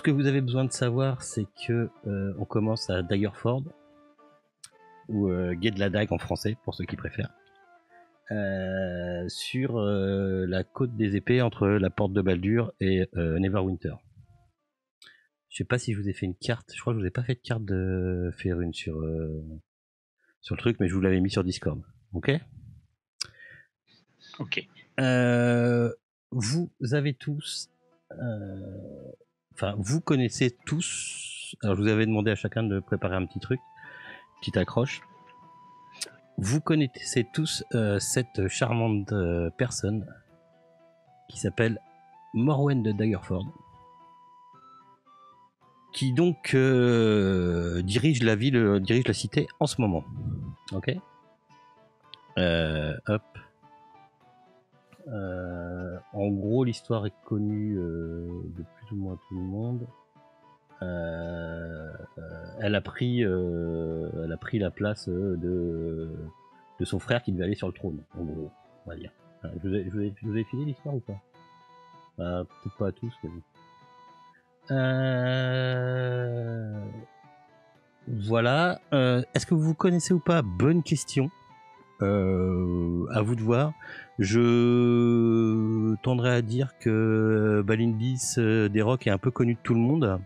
que vous avez besoin de savoir, c'est que on commence à Daggerford, ou Gué de la Dague en français, pour ceux qui préfèrent, sur la côte des épées entre la porte de Baldur et Neverwinter. Je sais pas si je vous ai fait une carte, je crois que je vous ai pas fait de carte de Faerun sur le truc, mais je vous l'avais mis sur Discord. Ok. Ok. Vous avez tous... Enfin, vous connaissez tous... Alors, je vous avais demandé à chacun de préparer un petit truc, petite accroche. Vous connaissez tous cette charmante personne qui s'appelle Morwen de Daggerford, qui donc dirige la ville, dirige la cité en ce moment. Ok. Hop. En gros, l'histoire est connue de plus ou moins tout le monde. Elle a pris la place de son frère qui devait aller sur le trône, en gros, on va dire. Je vous ai filé l'histoire ou pas? Peut-être pas à tous, mais bon. Voilà. Est-ce que vous connaissez ou pas? Bonne question. À vous de voir. Je tendrais à dire que Balindis des Rocs est un peu connu de tout le monde.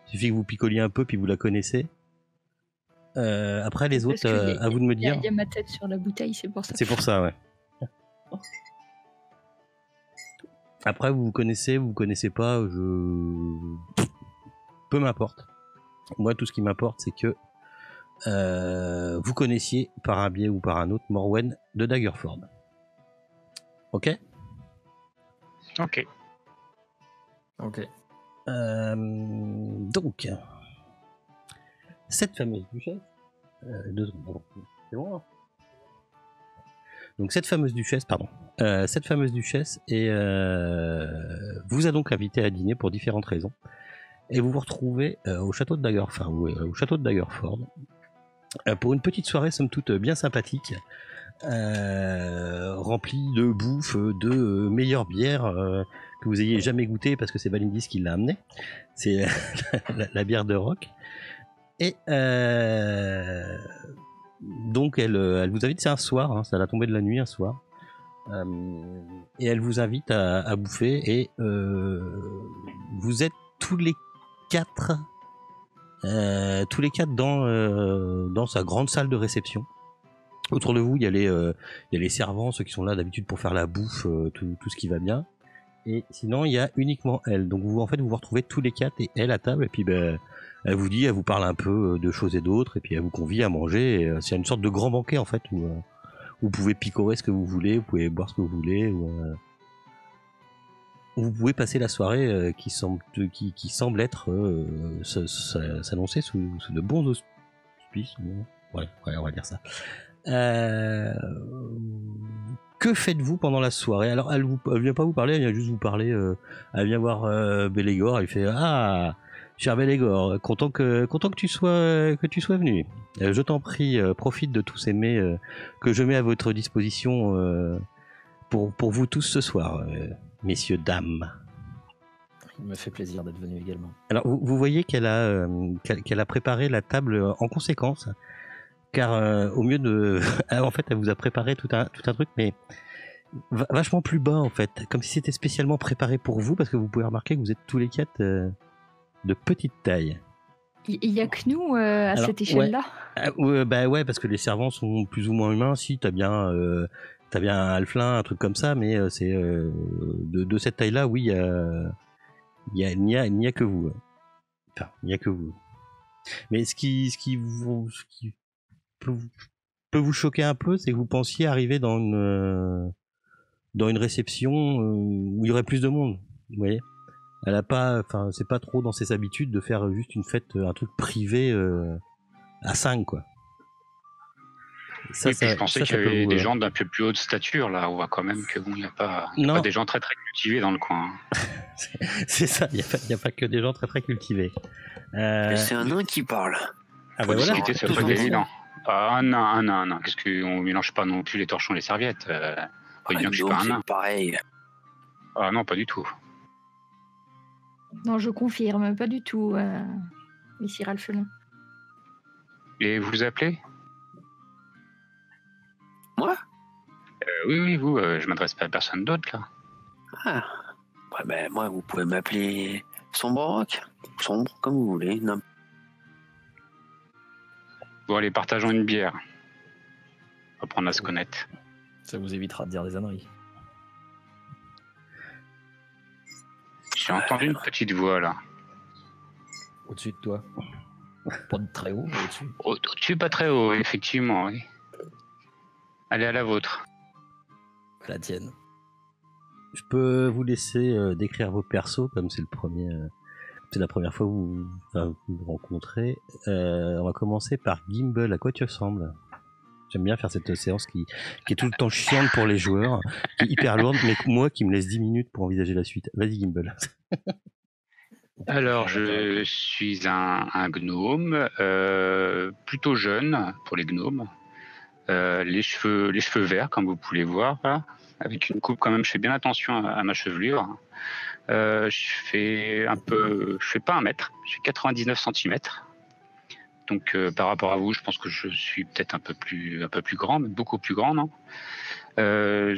Il suffit que vous picoliez un peu puis vous la connaissez. Après les autres, à vous de me dire. Il y a ma tête sur la bouteille, c'est pour ça. C'est pour ça, ouais. Après vous connaissez pas, peu m'importe. Moi tout ce qui m'importe c'est que vous connaissiez par un biais ou par un autre Morwen de Daggerford. Ok. Ok. Ok. Donc, cette fameuse duchesse, 2 secondes, c'est bon, hein. Donc cette fameuse duchesse vous a donc invité à dîner pour différentes raisons, et vous vous retrouvez au château de Daggerford, pour une petite soirée somme toute bien sympathique, remplie de bouffe, de meilleures bières que vous ayez jamais goûté parce que c'est Balindis qui l'a amené. C'est la bière de Rock. Et donc elle vous invite, c'est un soir, hein, c'est à la tombée de la nuit un soir, et elle vous invite à bouffer, et vous êtes tous les quatre dans sa grande salle de réception. Autour de vous, il y a les servants, ceux qui sont là d'habitude pour faire la bouffe, tout ce qui va bien. Et sinon, il y a uniquement elle. Donc vous vous retrouvez tous les quatre et elle à table. Et puis elle vous parle un peu de choses et d'autres. Et puis elle vous convie à manger. Et, c'est une sorte de grand banquet en fait où vous pouvez picorer ce que vous voulez, vous pouvez boire ce que vous voulez. Vous pouvez passer la soirée qui semble être s'annoncer sous de bons auspices. Ouais, on va dire ça. Que faites-vous pendant la soirée? Alors elle vient pas vous parler, elle vient juste vous parler, elle vient voir Bélégor, elle fait: ah, cher Bélégor, content que tu sois venu. Je t'en prie, profite de tous ces mets que je mets à votre disposition pour vous tous ce soir, messieurs, dames. Il me fait plaisir d'être venu également. Alors vous voyez qu'elle a préparé la table en conséquence. Car au mieux de... en fait, elle vous a préparé tout un truc, mais vachement plus bas, en fait. Comme si c'était spécialement préparé pour vous, parce que vous pouvez remarquer que vous êtes tous les quatre de petite taille. Il y a que nous à cette échelle-là. Ouais, parce que les servants sont plus ou moins humains. Si, t'as bien un halflin, un truc comme ça, mais c'est de cette taille-là, oui, il n'y a que vous. Enfin, il n'y a que vous. Mais ce qui peut vous choquer un peu, c'est que vous pensiez arriver dans une réception où il y aurait plus de monde. Vous voyez, elle a pas, enfin, c'est pas trop dans ses habitudes de faire juste une fête, un truc privé à 5 quoi. Ça, oui, je pensais qu'il y avait des gens d'un peu plus haute stature là. On voit quand même que bon, il n'y a pas des gens très très cultivés dans le coin. C'est ça, il y a pas que des gens très très cultivés. C'est un nain qui parle. Ah bah voilà. Discuter, ça peut être évident. Un nain. Qu'est-ce qu'on mélange pas non plus les torchons et les serviettes. Bien que je suis pas un nain. Pareil. Ah non, pas du tout. Non, je confirme, pas du tout, Messire Alphelin. Et vous appelez? Moi? Oui, vous, je m'adresse pas à personne d'autre, là. Ah. Ouais, ben, moi, vous pouvez m'appeler Sombre Rock. Sombre, comme vous voulez. Non. Bon, allez, partageons une bière. On va apprendre à se connaître. Ça vous évitera de dire des âneries. J'ai entendu une petite voix, là. Au-dessus de toi. Pas de très haut, mais au-dessus. Au-dessus, pas très haut, effectivement, oui. Allez, à la vôtre. À la tienne. Je peux vous laisser décrire vos persos, comme c'est c'est la première fois que vous rencontrez. On va commencer par Gimbal. À quoi tu ressembles? J'aime bien faire cette séance qui est tout le temps chiante pour les joueurs, qui est hyper lourde, mais moi qui me laisse 10 minutes pour envisager la suite. Vas-y, Gimbal. Alors, je suis un gnome, plutôt jeune pour les gnomes. Les cheveux verts, comme vous pouvez voir, là, avec une coupe quand même. Je fais bien attention à ma chevelure. Je fais pas 1 mètre, je fais 99 cm. Donc par rapport à vous, je pense que je suis peut-être un peu plus grand, mais beaucoup plus grand, non? Tout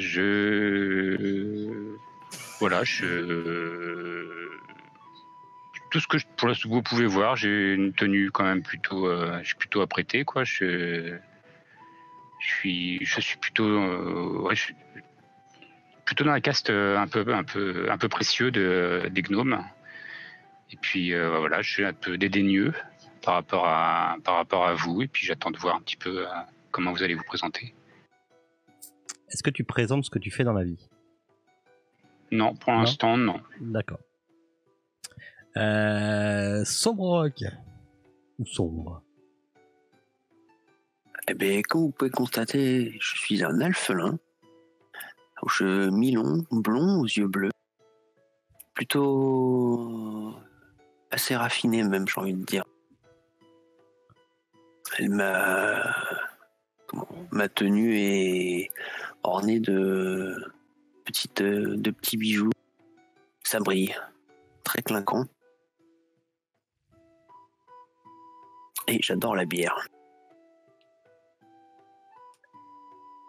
ce que vous pouvez voir, j'ai une tenue quand même je suis plutôt apprêté, quoi. Je suis plutôt, je suis plutôt dans la caste un peu précieux des gnomes. Et puis voilà, je suis un peu dédaigneux par rapport à vous, et puis j'attends de voir un petit peu comment vous allez vous présenter. Est-ce que tu présentes ce que tu fais dans la vie? Non, pour l'instant, non. D'accord. Sombre Rock. Ou sombre? Eh bien, comme vous pouvez constater, je suis un alphelin. Aux cheveux mi-longs, blonds, aux yeux bleus. Plutôt assez raffiné, même, j'ai envie de dire. Ma tenue est ornée de petits bijoux. Ça brille, très clinquant. Et j'adore la bière.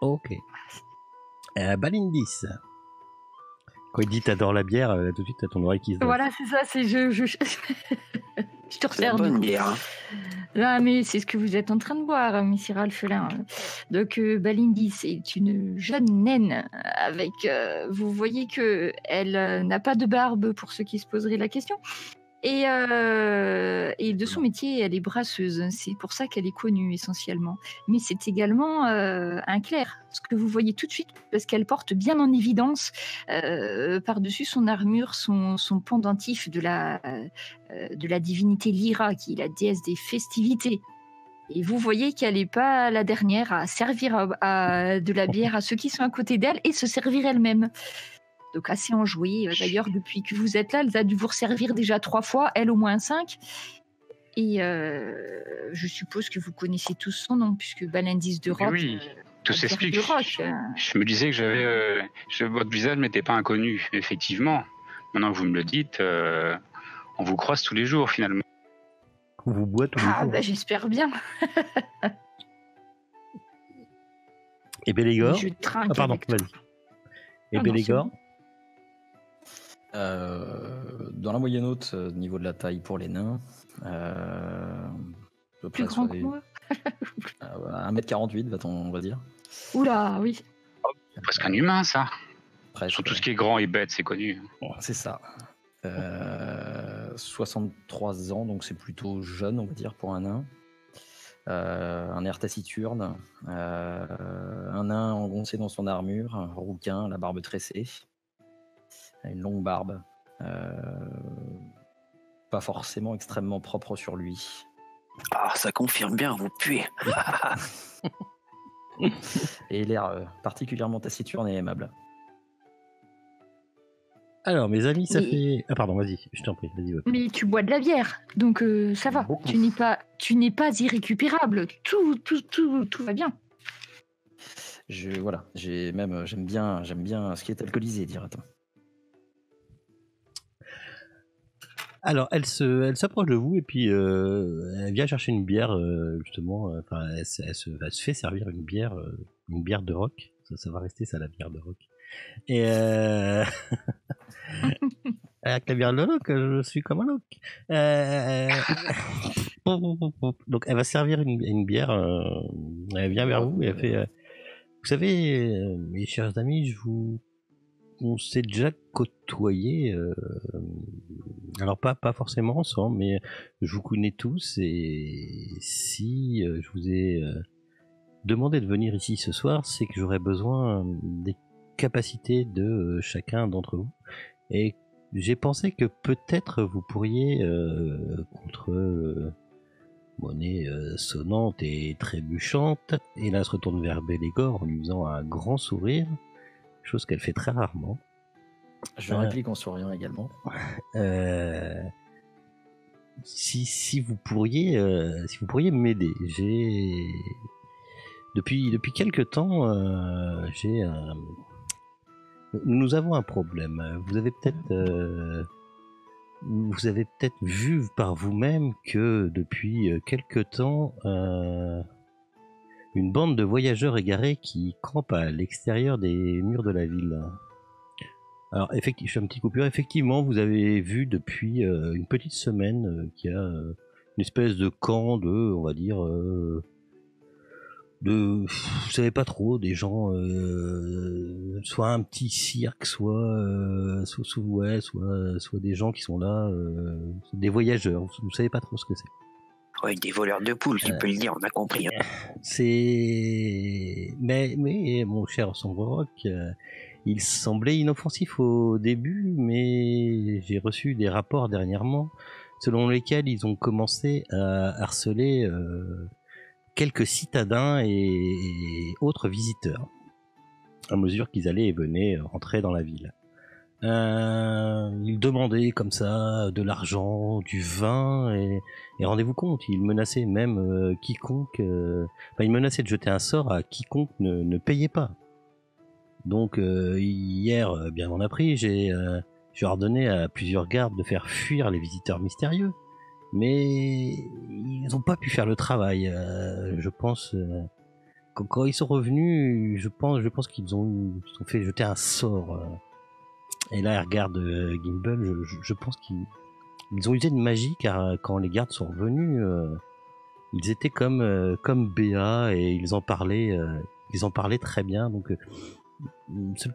Ok. Balindis. Quand il dit t'adores la bière, tout de suite t'as ton oreille qui se dresse. Voilà, c'est ça, c'est je te resserre. C'est une bonne bière. Là, mais c'est ce que vous êtes en train de boire, Messire Alphelin. Donc, Balindis est une jeune naine avec. Vous voyez que elle n'a pas de barbe pour ceux qui se poseraient la question. Et de son métier, elle est brasseuse. C'est pour ça qu'elle est connue essentiellement. Mais c'est également un clerc, ce que vous voyez tout de suite, parce qu'elle porte bien en évidence par-dessus son armure son pendentif de la divinité Lyra, qui est la déesse des festivités. Et vous voyez qu'elle n'est pas la dernière à servir de la bière à ceux qui sont à côté d'elle et se servir elle-même. Donc assez enjouée. D'ailleurs, depuis que vous êtes là, elle a dû vous resservir déjà 3 fois, elle au moins 5. Et je suppose que vous connaissez tous son nom, puisque Balindis de Rock... Oui, tout s'explique. Je me disais que votre visage ne m'était pas inconnu, effectivement. Maintenant que vous me le dites, on vous croise tous les jours, finalement. On vous boit tous les jours. Bah, j'espère bien. Et Bélégor? Pardon, vas-y. Et Bélégor? Dans la moyenne haute, niveau de la taille pour les nains, plus grand que moi. 1m48, on va dire. Oula, oui. Presque un humain, ça. Presque, sur tout ce qui est grand et bête, c'est connu. C'est ça. 63 ans, donc c'est plutôt jeune, on va dire, pour un nain. Un air taciturne, un nain engoncé dans son armure, un rouquin, la barbe tressée, une longue barbe, pas forcément extrêmement propre sur lui. Ah, ça confirme bien, vous puez. Et l'air particulièrement taciturne et aimable. Alors, mes amis, ça fait... Ah pardon, vas-y, je t'en prie, vas-y. Mais tu bois de la bière, donc ça va. Beaucoup. Tu n'es pas irrécupérable. Tout va bien. J'aime bien ce qui est alcoolisé, dirait-on. Alors, elle s'approche de vous et puis elle vient chercher une bière, justement. Enfin, elle se fait servir une bière de rock. Ça va rester ça, la bière de rock. Et avec la bière de rock, je suis comme un loc. Donc, elle va servir une bière. Elle vient vers vous et elle fait. Vous savez, mes chers amis, on s'est déjà côtoyé. Alors pas forcément ensemble, mais je vous connais tous et si je vous ai demandé de venir ici ce soir, c'est que j'aurais besoin des capacités de chacun d'entre vous. Et j'ai pensé que peut-être vous pourriez, contre monnaie sonnante et trébuchante, et là elle se retourne vers Belégor en lui faisant un grand sourire, chose qu'elle fait très rarement. Je réplique en souriant également. Si vous pourriez m'aider, depuis quelque temps, nous avons un problème. Vous avez peut-être vu par vous-même que depuis quelque temps, une bande de voyageurs égarés qui campent à l'extérieur des murs de la ville. Alors, effectivement, je fais un petit coupure. Effectivement, vous avez vu depuis une petite semaine qu'il y a une espèce de camp on va dire, vous savez pas trop, des gens, soit un petit cirque, soit des gens qui sont là, des voyageurs. Vous savez pas trop ce que c'est. Ouais, des voleurs de poules, tu peux le dire, on a compris. Hein. Mais mon cher Sombrrock, il semblait inoffensif au début, mais j'ai reçu des rapports dernièrement selon lesquels ils ont commencé à harceler quelques citadins et autres visiteurs à mesure qu'ils allaient et venaient rentrer dans la ville. Ils demandaient comme ça de l'argent, du vin et rendez-vous compte, ils menaçaient même quiconque. Ils menaçaient de jeter un sort à quiconque ne payait pas. Donc hier, bien on a pris, j'ai ordonné à plusieurs gardes de faire fuir les visiteurs mystérieux, mais ils n'ont pas pu faire le travail. Je pense quand ils sont revenus, je pense qu'ils ont fait jeter un sort. Et là, elle regarde Gimbal. Je pense qu'ils ont usé de magie car quand les gardes sont revenus, ils étaient comme Béa et ils en parlaient très bien. Donc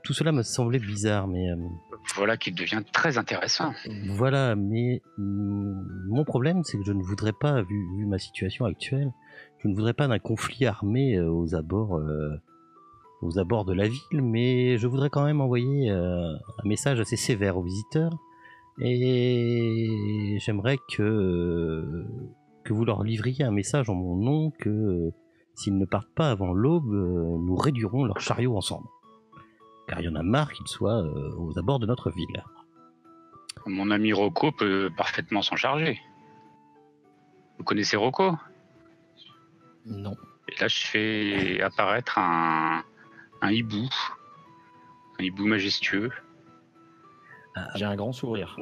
tout cela me semblait bizarre, mais voilà qui devient très intéressant. Voilà, mais mon problème, c'est que je ne voudrais pas, vu ma situation actuelle, je ne voudrais pas d'un conflit armé aux abords de la ville, mais je voudrais quand même envoyer un message assez sévère aux visiteurs, et j'aimerais que vous leur livriez un message en mon nom que s'ils ne partent pas avant l'aube, nous réduirons leur chariot ensemble. Car il y en a marre qu'ils soient aux abords de notre ville. Mon ami Rocco peut parfaitement s'en charger. Vous connaissez Rocco ? Non. Et là, je fais apparaître un hibou majestueux. J'ai un grand sourire.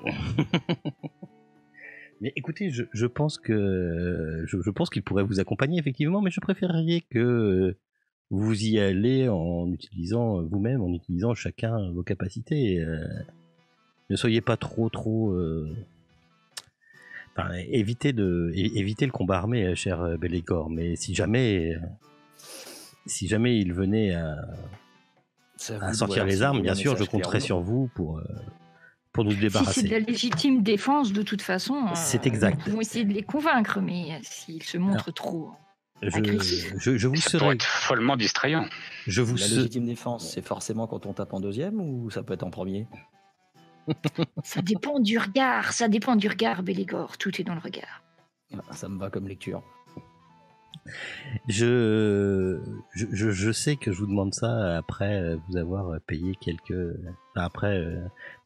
Mais écoutez, je pense qu'il pourrait vous accompagner effectivement, mais je préférerais que vous y allez en utilisant chacun vos capacités. Ne soyez pas trop. Évitez le combat armé, cher Belégor. Mais si jamais il venait à sortir les armes, bien sûr, je compterai sur vous pour nous débarrasser. Si c'est de la légitime défense, de toute façon, c'est exact. Nous pouvons essayer de les convaincre, mais s'ils se montrent trop agressifs. Je vous ça pourrait être follement distrayant. La légitime défense, c'est forcément quand on tape en deuxième ou ça peut être en premier ? Ça dépend du regard, Belégor. Tout est dans le regard. Ça me va comme lecture. Je sais que je vous demande ça après vous avoir payé après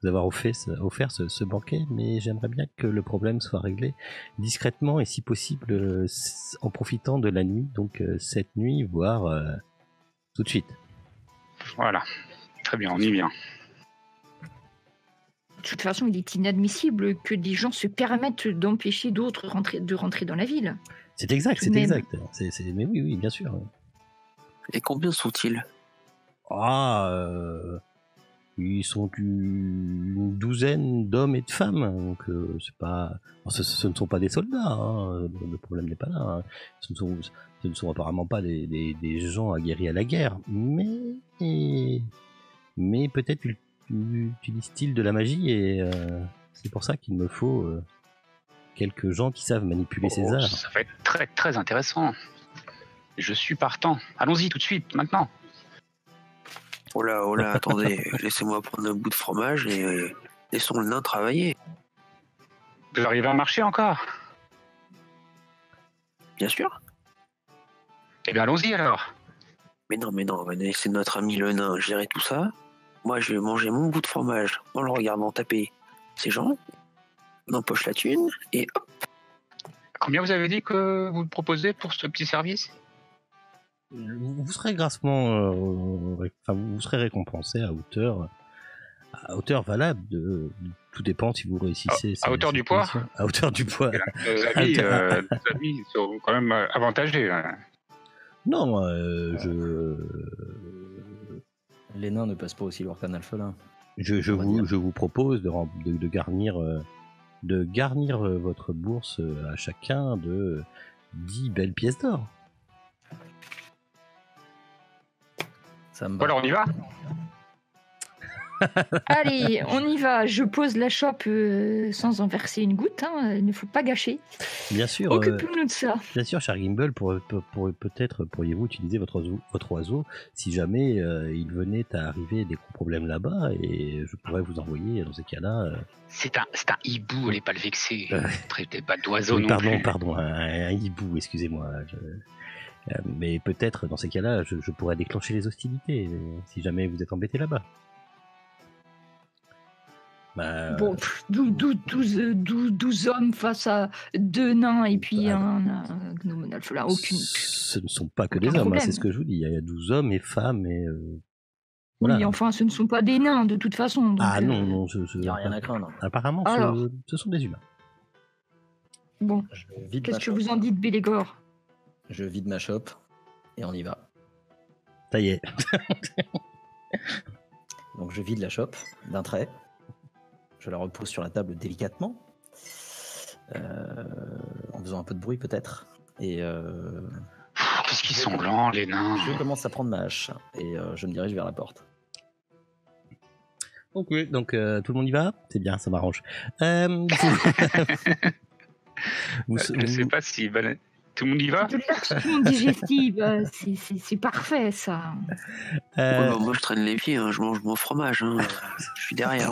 vous avoir offert ce banquet, mais j'aimerais bien que le problème soit réglé discrètement et si possible en profitant de la nuit, donc cette nuit, voire tout de suite. Voilà, très bien, on y vient. toute façon, il est inadmissible que des gens se permettent d'empêcher d'autres de rentrer dans la ville. C'est exact, Tout de c'est même. exact. Mais oui, bien sûr. Et combien sont-ils? Ils sont une douzaine d'hommes et de femmes, donc c'est pas. Ce ne sont pas des soldats, hein, le problème n'est pas là. Hein. Ce ne sont apparemment pas des gens aguerris à la guerre, mais peut-être utilisent-ils de la magie et c'est pour ça qu'il me faut quelques gens qui savent manipuler ces arts. Ça va être très très intéressant. Je suis partant. Allons-y tout de suite, maintenant. Oh là, attendez, laissez-moi prendre un bout de fromage et laissons le nain travailler. Vous arrivez à marcher encore? Bien sûr. Eh bien, allons-y alors. Mais non, c'est notre ami le nain, gérer tout ça. Moi, je vais manger mon bout de fromage en le regardant taper ces gens. On empoche la thune et hop. Combien vous avez dit que vous proposez pour ce petit service? Vous serez grassement, vous serez récompensé à hauteur valable. Tout dépend si vous réussissez. À hauteur du poids. À hauteur du poids. Nos amis sont quand même avantagés. Là. Non, Les nains ne passent pas aussi loin qu'un alphelin. je vous propose de garnir votre bourse à chacun de 10 belles pièces d'or. Ça me va. Alors on y va? Allez, on y va. Je pose la chope sans en verser une goutte. Hein. Il ne faut pas gâcher. Bien sûr. Occupons-nous de ça. Bien sûr, cher Gimble, peut-être pourriez-vous utiliser votre oiseau si jamais il venait à arriver des gros problèmes là-bas et je pourrais vous envoyer dans ces cas-là. C'est un hibou, allez pas le vexer. Traitez pas d'oiseau non plus. Pardon, un hibou, excusez-moi. Mais peut-être dans ces cas-là, je pourrais déclencher les hostilités si jamais vous êtes embêté là-bas. Bon, 12 hommes face à 2 nains et puis un gnome alphelin. Aucune. Ce ne sont pas que aucun des hommes, problème. c'est ce que je vous dis. Il y a 12 hommes et femmes et. Voilà. Oui, enfin, ce ne sont pas des nains de toute façon. Donc, non, il n'y a rien à craindre. Apparemment, ce sont des humains. Bon, qu'est-ce que vous en dites, Bélégore? Je vide ma chope et on y va. Ça y est. Donc je vide la chope d'un trait. Je la repose sur la table délicatement, en faisant un peu de bruit peut-être. Et qu'est-ce qu'ils sont lents, les nains. je commence à prendre ma hache et je me dirige vers la porte. Ok, donc tout le monde y va? C'est bien, ça m'arrange. Je sais pas si... Tout le monde y va? De l'action digestive, c'est parfait ça. Moi je traîne les pieds, hein, je mange mon fromage, hein, je suis derrière.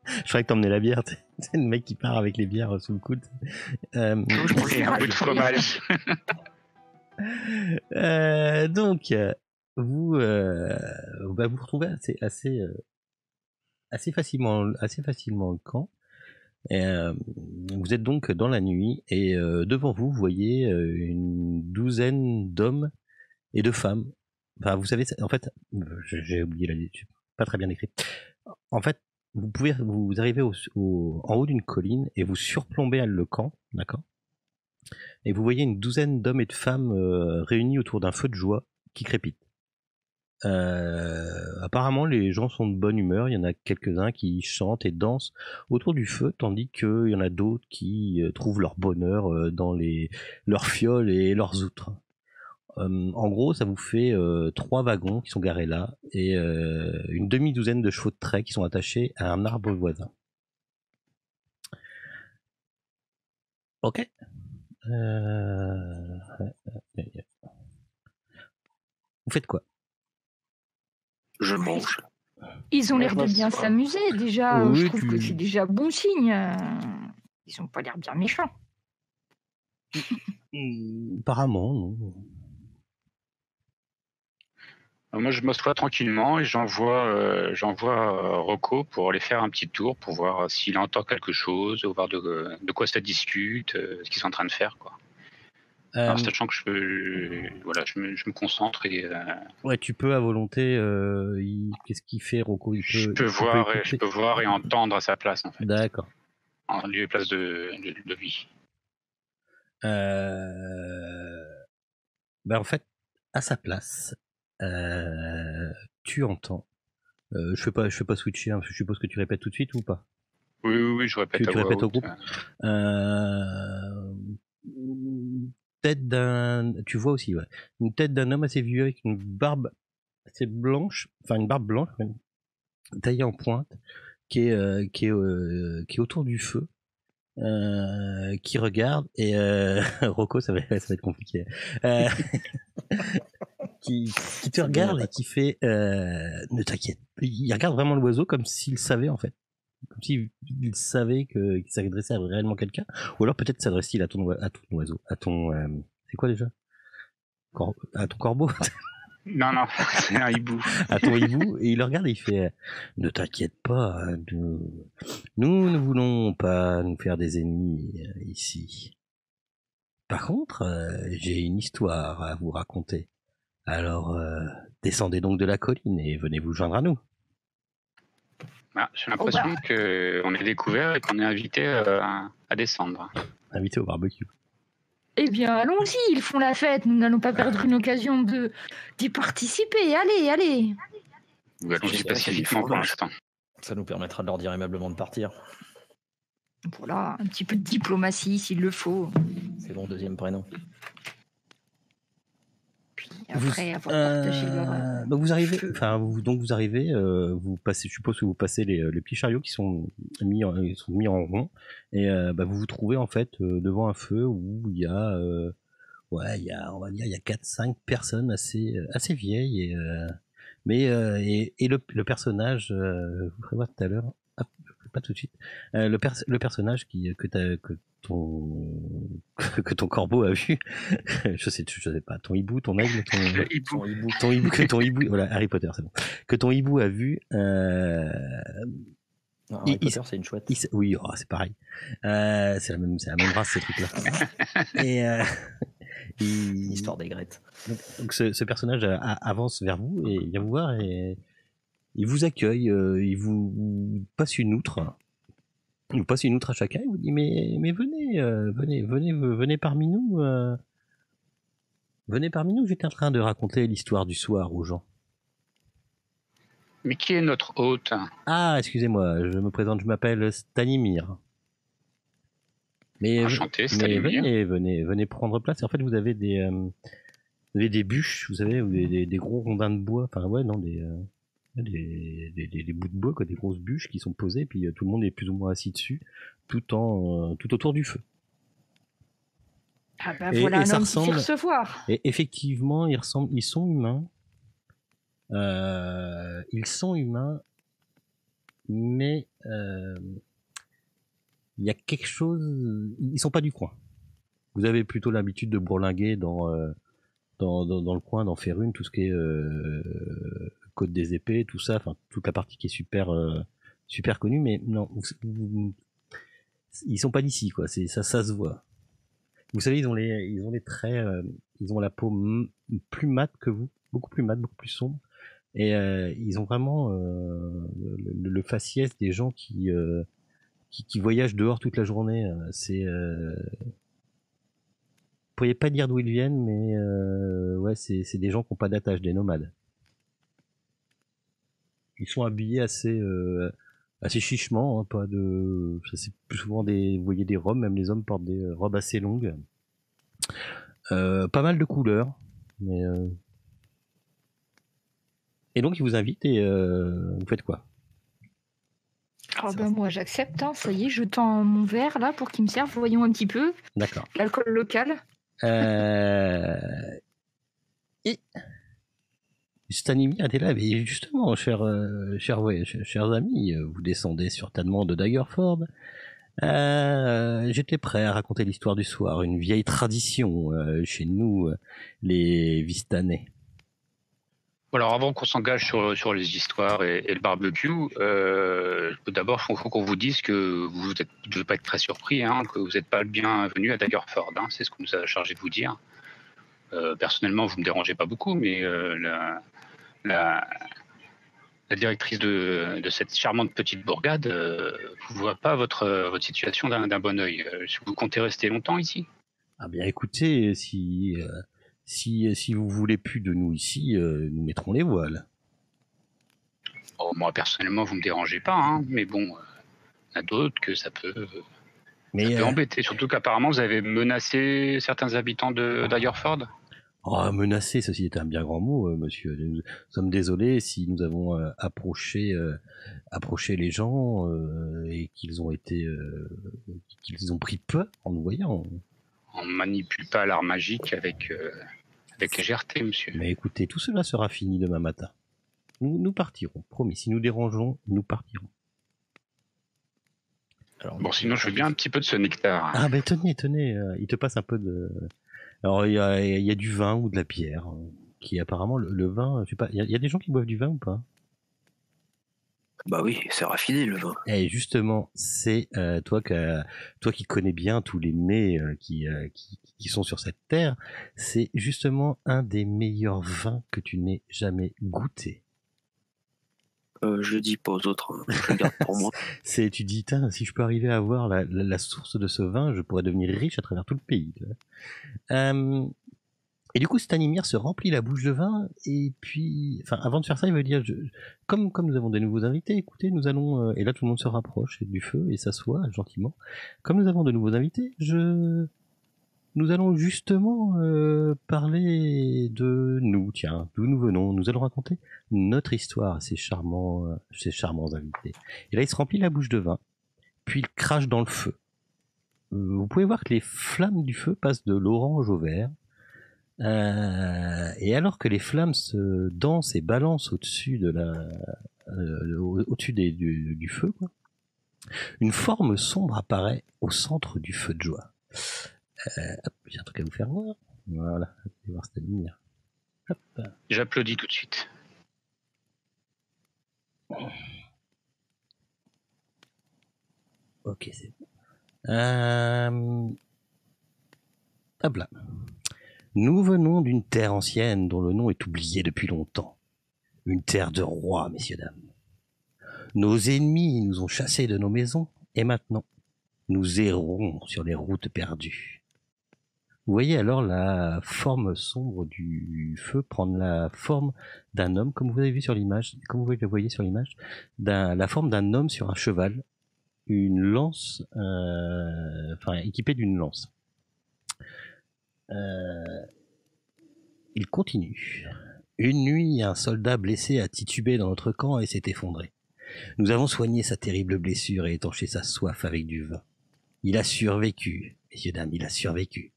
Je croyais que t'emmenais la bière, c'est le mec qui part avec les bières sous le coude. Je mange Un peu de fromage. Donc, vous vous retrouvez assez facilement le camp. Vous êtes donc dans la nuit et devant vous, vous voyez une douzaine d'hommes et de femmes. Enfin, vous savez, en fait, j'ai oublié j'ai pas très bien écrit. En fait, vous arrivez en haut d'une colline et vous surplombez le camp, d'accord? Et vous voyez une douzaine d'hommes et de femmes réunis autour d'un feu de joie qui crépite. Apparemment les gens sont de bonne humeur, il y en a quelques-uns qui chantent et dansent autour du feu, tandis qu'il y en a d'autres qui trouvent leur bonheur dans leurs fioles et leurs outres. En gros, ça vous fait 3 wagons qui sont garés là et une demi-douzaine de chevaux de trait qui sont attachés à un arbre voisin. Ok. Vous faites quoi? Je mange. Ils ont l'air de bien s'amuser déjà. Oui, je trouve que c'est déjà bon signe. Ils n'ont pas l'air bien méchants. Apparemment, non. Moi, je m'assois tranquillement et j'envoie Rocco pour aller faire un petit tour pour voir s'il entend quelque chose, voir de quoi ça discute, ce qu'ils sont en train de faire, quoi. Alors, sachant que je me concentre et Ouais, tu peux à volonté. Qu'est-ce qu'il fait, Rocco? je peux voir et entendre à sa place en fait, D'accord. en lieu et place de lui. En fait, à sa place, tu entends. Je fais pas switcher, hein, parce que je suppose que tu répètes tout de suite ou pas? Oui, je répète Tu à voix répètes au haute. groupe. Tête d'un, tu vois aussi, ouais, une tête d'un homme assez vieux avec une barbe assez blanche, enfin une barbe blanche même, taillée en pointe, qui est autour du feu, qui regarde et Rocco, ça va être compliqué. Qui te regarde et qui fait ne t'inquiète. Il regarde vraiment l'oiseau comme s'il savait en fait, comme s'il savait qu'il s'adressait à réellement quelqu'un, ou alors peut-être s'adresse-t-il à ton oiseau, à ton c'est quoi déjà, à ton corbeau. Non, c'est un hibou. À ton hibou, et il le regarde et il fait ne t'inquiète pas, nous ne voulons pas nous faire des ennemis ici. Par contre, j'ai une histoire à vous raconter. Alors, descendez donc de la colline et venez vous joindre à nous. J'ai l'impression qu'on est découvert et qu'on est invité à descendre. Invité au barbecue. Eh bien, allons-y, ils font la fête. Nous n'allons pas perdre une occasion d'y participer. Allez. Nous allons-y pacifiquement pour l'instant. Ça nous permettra de leur dire aimablement de partir. Voilà, un petit peu de diplomatie s'il le faut. C'est mon deuxième prénom. Puis après avoir partagé leur donc vous arrivez, feu. vous passez, je suppose que vous passez les petits chariots qui sont mis en rond, et vous vous trouvez en fait devant un feu où il y a on va dire il y a 4-5 personnes assez vieilles, et le personnage, je vous ferai voir tout à l'heure, pas tout de suite, le personnage que ton corbeau a vu, je sais pas, ton hibou, ton aigle, ton hibou, voilà, Harry Potter, c'est bon, que ton hibou a vu. Harry Potter, c'est une chouette. Oui, c'est pareil. C'est la même race, ces trucs-là. Et L'histoire des Grettes. Donc ce personnage avance vers vous et vient vous voir et il vous accueille, il vous passe une outre. Il vous passe une outre à chacun. Il vous dit mais venez parmi nous. Venez parmi nous. J'étais en train de raconter l'histoire du soir aux gens. Mais qui est notre hôte? Ah, excusez-moi, je me présente, je m'appelle Stanimir. Mais enchanté, Stanimir. Venez prendre place. En fait, vous avez des bûches, vous savez, ou des gros rondins de bois. Enfin ouais, non, des bouts de bois, quoi, des grosses bûches qui sont posées, puis tout le monde est plus ou moins assis dessus, tout autour du feu. Ah voilà un homme qui sait recevoir. Et effectivement, ils sont humains. Mais il y a quelque chose. Ils sont pas du coin. Vous avez plutôt l'habitude de bourlinguer dans le coin, dans Férune, tout ce qui est Côte des Épées, tout ça, enfin toute la partie qui est super connue, mais non, ils sont pas d'ici, quoi. C'est ça se voit. Vous savez, ils ont les traits, ils ont la peau plus mate que vous, beaucoup plus mate, beaucoup plus sombre, et ils ont vraiment le faciès des gens qui voyagent dehors toute la journée. Vous pourriez pas dire d'où ils viennent, mais ouais, c'est des gens qui n'ont pas d'attache, des nomades. Ils sont habillés assez chichement, hein, pas de. C'est plus souvent vous voyez des robes, même les hommes portent des robes assez longues. Pas mal de couleurs, mais. Et donc ils vous invitent et vous faites quoi? Moi j'accepte, hein, ça y est, je tends mon verre là pour qu'il me serve, voyons un petit peu. D'accord. L'alcool local. Et Stanimir était là, mais justement, chers amis, vous descendez sur ta demande de Daggerford. J'étais prêt à raconter l'histoire du soir, une vieille tradition chez nous, les Vistanais. Alors avant qu'on s'engage sur les histoires et le barbecue, d'abord il faut qu'on vous dise que vous ne devez pas être très surpris, hein, que vous n'êtes pas le bienvenu à Daggerford, hein, c'est ce qu'on nous a chargé de vous dire. Personnellement, vous ne me dérangez pas beaucoup, mais la directrice de cette charmante petite bourgade ne voit pas votre situation d'un bon œil. Vous comptez rester longtemps ici? Ah bien écoutez, si vous voulez plus de nous ici, nous mettrons les voiles. Oh, moi personnellement, vous me dérangez pas, hein, mais bon, il y en a d'autres que ça peut embêter. Surtout qu'apparemment vous avez menacé certains habitants de Daggerford. Oh, menacer, ceci est un bien grand mot, monsieur. Nous sommes désolés si nous avons approché les gens et qu'ils ont pris peur en nous voyant. On manipule pas l'art magique avec légèreté, monsieur. Mais écoutez, tout cela sera fini demain matin. Nous partirons, promis. Si nous dérangeons, nous partirons. Alors, bon, sinon je veux bien un petit peu de ce nectar. Ah ben tenez, il te passe un peu de... Alors il y a du vin ou de la bière, qui apparemment le vin, je sais pas, il y a des gens qui boivent du vin ou pas? Bah oui, c'est raffiné le vin. Et justement, c'est toi qui connais bien tous les mets qui sont sur cette terre, c'est justement un des meilleurs vins que tu n'aies jamais goûté. Je dis pas aux autres, hein. Je garde pour moi. Tu dis, si je peux arriver à avoir la source de ce vin, je pourrais devenir riche à travers tout le pays. Et du coup, Stanimir se remplit la bouche de vin, et puis, enfin, avant de faire ça, il veut dire, comme nous avons des nouveaux invités, écoutez, nous allons, et là tout le monde se rapproche du feu et s'assoit gentiment. Comme nous avons de nouveaux invités, nous allons justement parler de nous, tiens, d'où nous venons. Nous allons raconter notre histoire à ces charmants invités. Et là, il se remplit la bouche de vin, puis il crache dans le feu. Vous pouvez voir que les flammes du feu passent de l'orange au vert. Et alors que les flammes se dansent et balancent au-dessus du feu, quoi, une forme sombre apparaît au centre du feu de joie. J'ai un truc à vous faire voir. Voilà, vous pouvez voir cette ligne. Hop. J'applaudis tout de suite. Ok, c'est bon. Hop là. Nous venons d'une terre ancienne dont le nom est oublié depuis longtemps. Une terre de rois, messieurs, dames. Nos ennemis nous ont chassés de nos maisons, et maintenant, nous errons sur les routes perdues. Vous voyez alors la forme sombre du feu prendre la forme d'un homme, comme vous avez vu sur l'image, comme vous le voyez sur l'image, la forme d'un homme sur un cheval, une lance, équipé d'une lance. Il continue. Une nuit, un soldat blessé a titubé dans notre camp et s'est effondré. Nous avons soigné sa terrible blessure et étanché sa soif avec du vin. Il a survécu, messieurs, dames, il a survécu.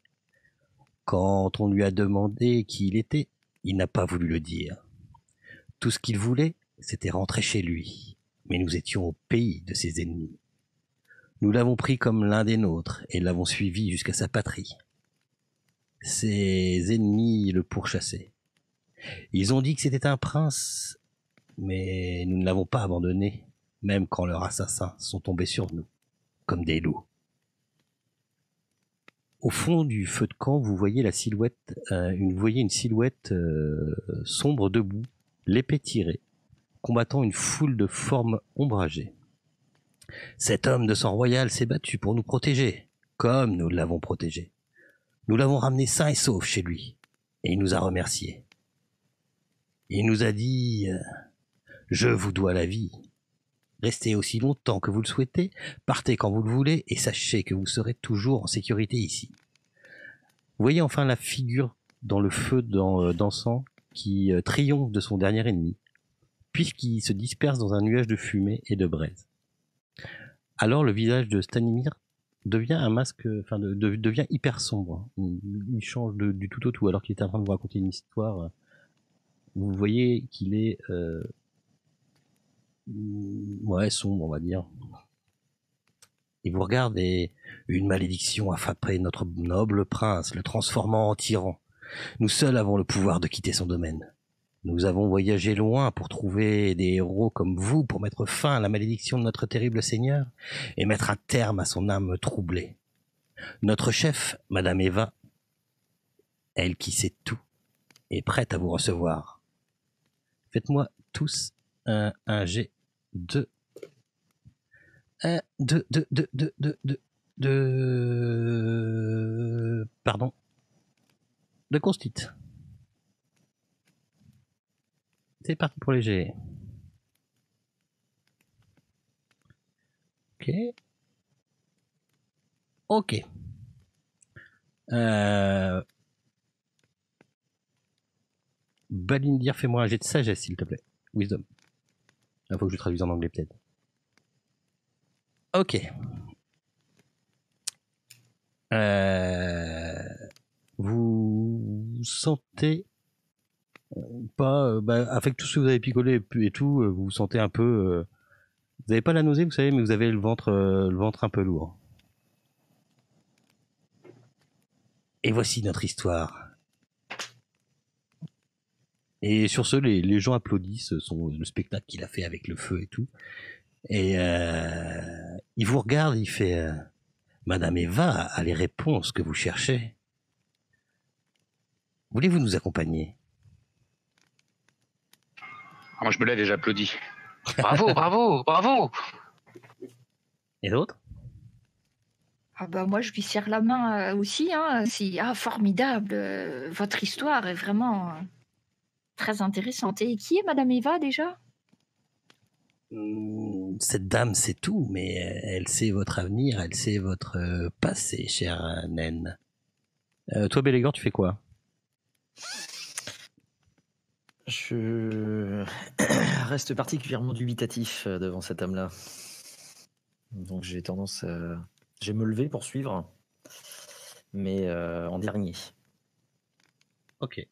Quand on lui a demandé qui il était, il n'a pas voulu le dire. Tout ce qu'il voulait, c'était rentrer chez lui. Mais nous étions au pays de ses ennemis. Nous l'avons pris comme l'un des nôtres et l'avons suivi jusqu'à sa patrie. Ses ennemis le pourchassaient. Ils ont dit que c'était un prince, mais nous ne l'avons pas abandonné, même quand leurs assassins sont tombés sur nous, comme des loups. Au fond du feu de camp, vous voyez une silhouette sombre debout, l'épée tirée, combattant une foule de formes ombragées. Cet homme de sang royal s'est battu pour nous protéger, comme nous l'avons protégé. Nous l'avons ramené sain et sauf chez lui, et il nous a remerciés. Il nous a dit « Je vous dois la vie. Restez aussi longtemps que vous le souhaitez, partez quand vous le voulez, et sachez que vous serez toujours en sécurité ici. » Vous voyez enfin la figure dans le feu dansant qui triomphe de son dernier ennemi, puisqu'il se disperse dans un nuage de fumée et de braise. Alors le visage de Stanimir devient un masque, devient hyper sombre. Il change du tout au tout, alors qu'il est en train de vous raconter une histoire. Vous voyez qu'il est sombre, on va dire. Il vous regarde et une malédiction a frappé notre noble prince, le transformant en tyran. Nous seuls avons le pouvoir de quitter son domaine. Nous avons voyagé loin pour trouver des héros comme vous, pour mettre fin à la malédiction de notre terrible Seigneur et mettre un terme à son âme troublée. Notre chef, Madame Eva, elle qui sait tout, est prête à vous recevoir. Faites-moi tous un G de... Pardon. De constit. C'est parti pour les G. Ok. Ok. Balindir, fais-moi un jet de sagesse, s'il te plaît. Wisdom. Il faut que je traduise en anglais, peut-être. Ok. Vous sentez pas, avec tout ce que vous avez picolé et tout, vous vous sentez un peu. Vous n'avez pas la nausée, vous savez, mais vous avez le ventre un peu lourd. Et voici notre histoire. Et sur ce, les gens applaudissent le spectacle qu'il a fait avec le feu et tout. Et il vous regarde, il fait Madame Eva a les réponses que vous cherchez. Voulez-vous nous accompagner? Moi, je me lève et j'applaudis. Bravo, bravo, bravo. Et d'autres? Ah bah moi je lui serre la main aussi. Hein. C'est formidable. Votre histoire est vraiment très intéressante. Et qui est Madame Eva déjà? Cette dame sait tout, mais elle sait votre avenir, elle sait votre passé, chère naine. Toi, Bélégor, tu fais quoi? Je reste particulièrement dubitatif devant cet homme-là. Donc j'ai tendance à... Je vais me lever pour suivre, mais en dernier. Ok.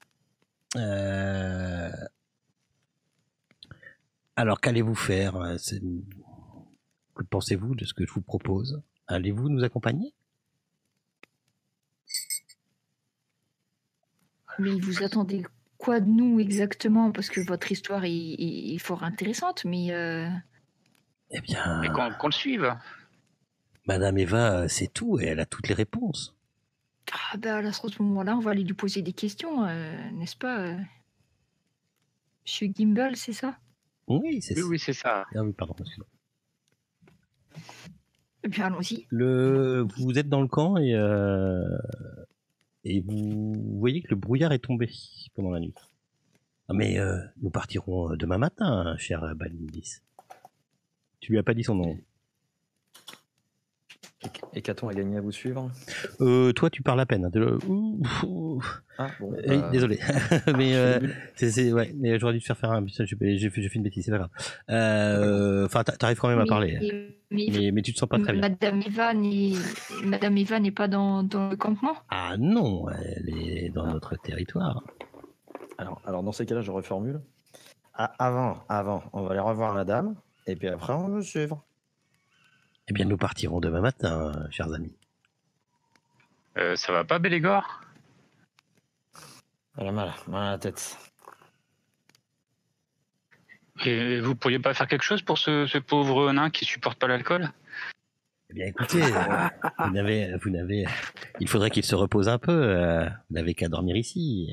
Alors, qu'allez-vous faire? Que pensez-vous de ce que je vous propose? Allez-vous nous accompagner? Mais vous attendez quoi de nous exactement? Parce que votre histoire est fort intéressante, mais... Eh bien... Mais qu'on le suive. Madame Eva sait tout et elle a toutes les réponses. Ah bah à ce moment-là, on va aller lui poser des questions, n'est-ce pas Monsieur Gimbal, c'est ça? Oui, c'est ça. Oui, c'est ça. Ah oui, pardon, excusez-moi. Eh bien, allons-y. Vous êtes dans le camp et vous voyez que le brouillard est tombé pendant la nuit. Ah, mais nous partirons demain matin, cher Balindis. Tu lui as pas dit son nom. Et qu'a-t-on à gagner à vous suivre? Toi, tu parles à peine. Ah, bon, désolé. Mais ouais, mais j'aurais dû te faire un. J'ai fait une bêtise, c'est pas grave. Enfin, t'arrives quand même à parler. Mais tu te sens pas très bien. Madame Eva n'est pas dans le campement? Ah non, elle est dans notre territoire. Alors dans ces cas-là, je reformule. Avant, on va aller revoir madame, et puis après, on va suivre. Eh bien, nous partirons demain matin, chers amis. Ça va pas, Bélégor? Elle a mal à la tête. Et vous pourriez pas faire quelque chose pour ce pauvre nain qui supporte pas l'alcool? Eh bien, écoutez, il faudrait qu'il se repose un peu. Vous n'avez qu'à dormir ici.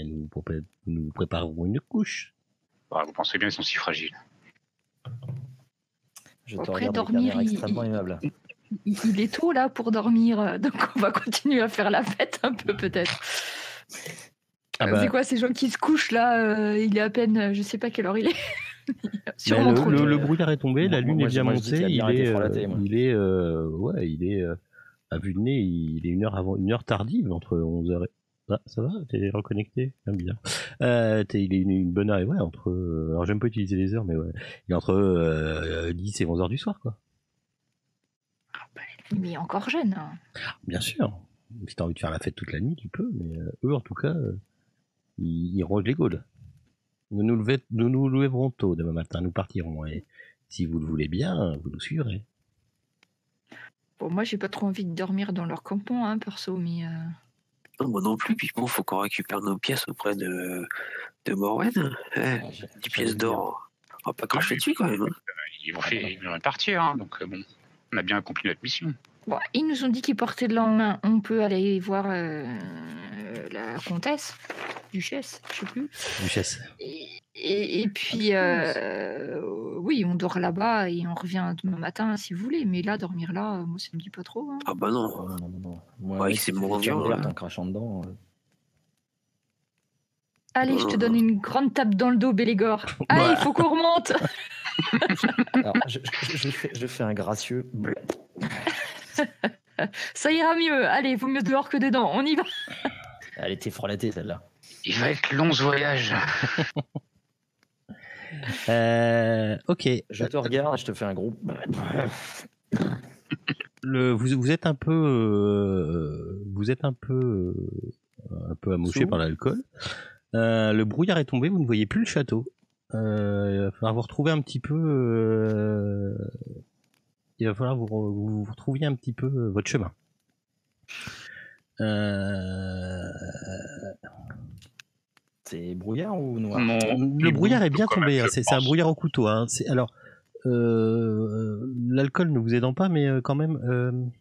Nous préparerons une couche. Bah, vous pensez bien qu'ils sont si fragiles. Je te Après, regarde dormir, avec un air extrêmement aimable. Il est tôt là pour dormir, donc on va continuer à faire la fête un peu peut-être. C'est quoi ces gens qui se couchent là? Il est à peine, je sais pas quelle heure il est. Sûrement trop tôt. Le brouillard est tombé, la lune est bien montée. Il est à vue de nez, il est une heure tardive entre 11h et... Ah, ça va, t'es reconnecté? J'aime bien. Il est une bonne heure, ouais, entre... alors j'aime pas utiliser les heures, mais ouais. Il est entre 10 et 11h du soir, quoi. Mais encore jeune. Hein. Bien sûr. Si t'as envie de faire la fête toute la nuit, tu peux, mais eux, en tout cas, ils rongent les gaules. Nous nous lèverons tôt demain matin, nous partirons, et si vous le voulez bien, vous nous suivrez. Bon, moi, j'ai pas trop envie de dormir dans leur campement, hein, perso, mais... Non, moi non plus. Puis bon, faut qu'on récupère nos pièces auprès de Morwen. J'ai- 10 pièces d'or. On va pas cracher dessus quand même. Hein. Ils vont partir, hein, donc bon, on a bien accompli notre mission. Bon, ils nous ont dit qu'ils portaient de lendemain. On peut aller voir la comtesse, duchesse, je sais plus. Duchesse. Et puis, oui, on dort là-bas et on revient demain matin si vous voulez. Mais là, dormir là, moi, ça me dit pas trop. Hein. Ah bah non. Oh, non. Moi, Ouais, mec, c'est tu mon fais des Dieu, vertes ouais. en crachant dedans. Allez, je te donne une grande tape dans le dos, Bélégor. Allez, il faut qu'on remonte. Alors, je fais un gracieux. Ça ira mieux. Allez, vaut mieux dehors que dedans. On y va. Elle était frelatée, celle-là. Il va être long ce voyage. Ok. Je te regarde, je te fais un gros. Vous êtes un peu, un peu amoché Sous. par l'alcool. Le brouillard est tombé, vous ne voyez plus le château. Il va falloir vous retrouver un petit peu. Il va falloir vous retrouviez un petit peu votre chemin. C'est brouillard ou noir? Le brouillard est bien tombé. Hein, c'est un brouillard au couteau. Hein. Alors, l'alcool ne vous aidant pas, mais quand même.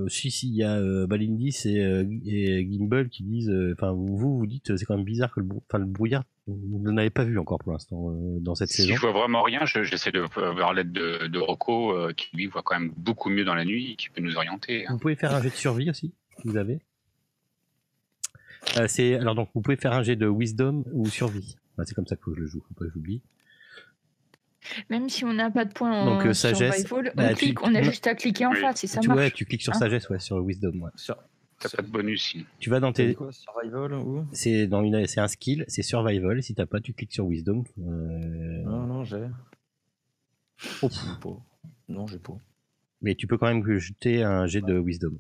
Si, il y a Balindis et Gimbal qui disent. Enfin, vous dites, c'est quand même bizarre que le brouillard, vous ne l'avez pas vu encore pour l'instant dans cette Si saison. je vois vraiment rien, j'essaie de voir l'aide de Rocco, qui lui voit quand même beaucoup mieux dans la nuit, qui peut nous orienter. Vous pouvez faire un jet de survie aussi, si vous avez. Alors donc, vous pouvez faire un jet de wisdom ou survie. C'est comme ça que je le joue, faut pas que j'oublie. Même si on n'a pas de points Donc, en sagesse, survival, bah, on clique, on a juste à cliquer en Oui. face et ça marche. Ouais, tu cliques sur Hein sagesse, ouais, sur wisdom. Ouais. T'as pas de bonus. Tu vas dans T'as dit tes. quoi, survival ou C'est un skill, c'est survival. Si t'as pas, tu cliques sur wisdom. Non, j'ai. Oh. J'ai pas. Non, j'ai pas. Mais tu peux quand même jeter un jet de wisdom.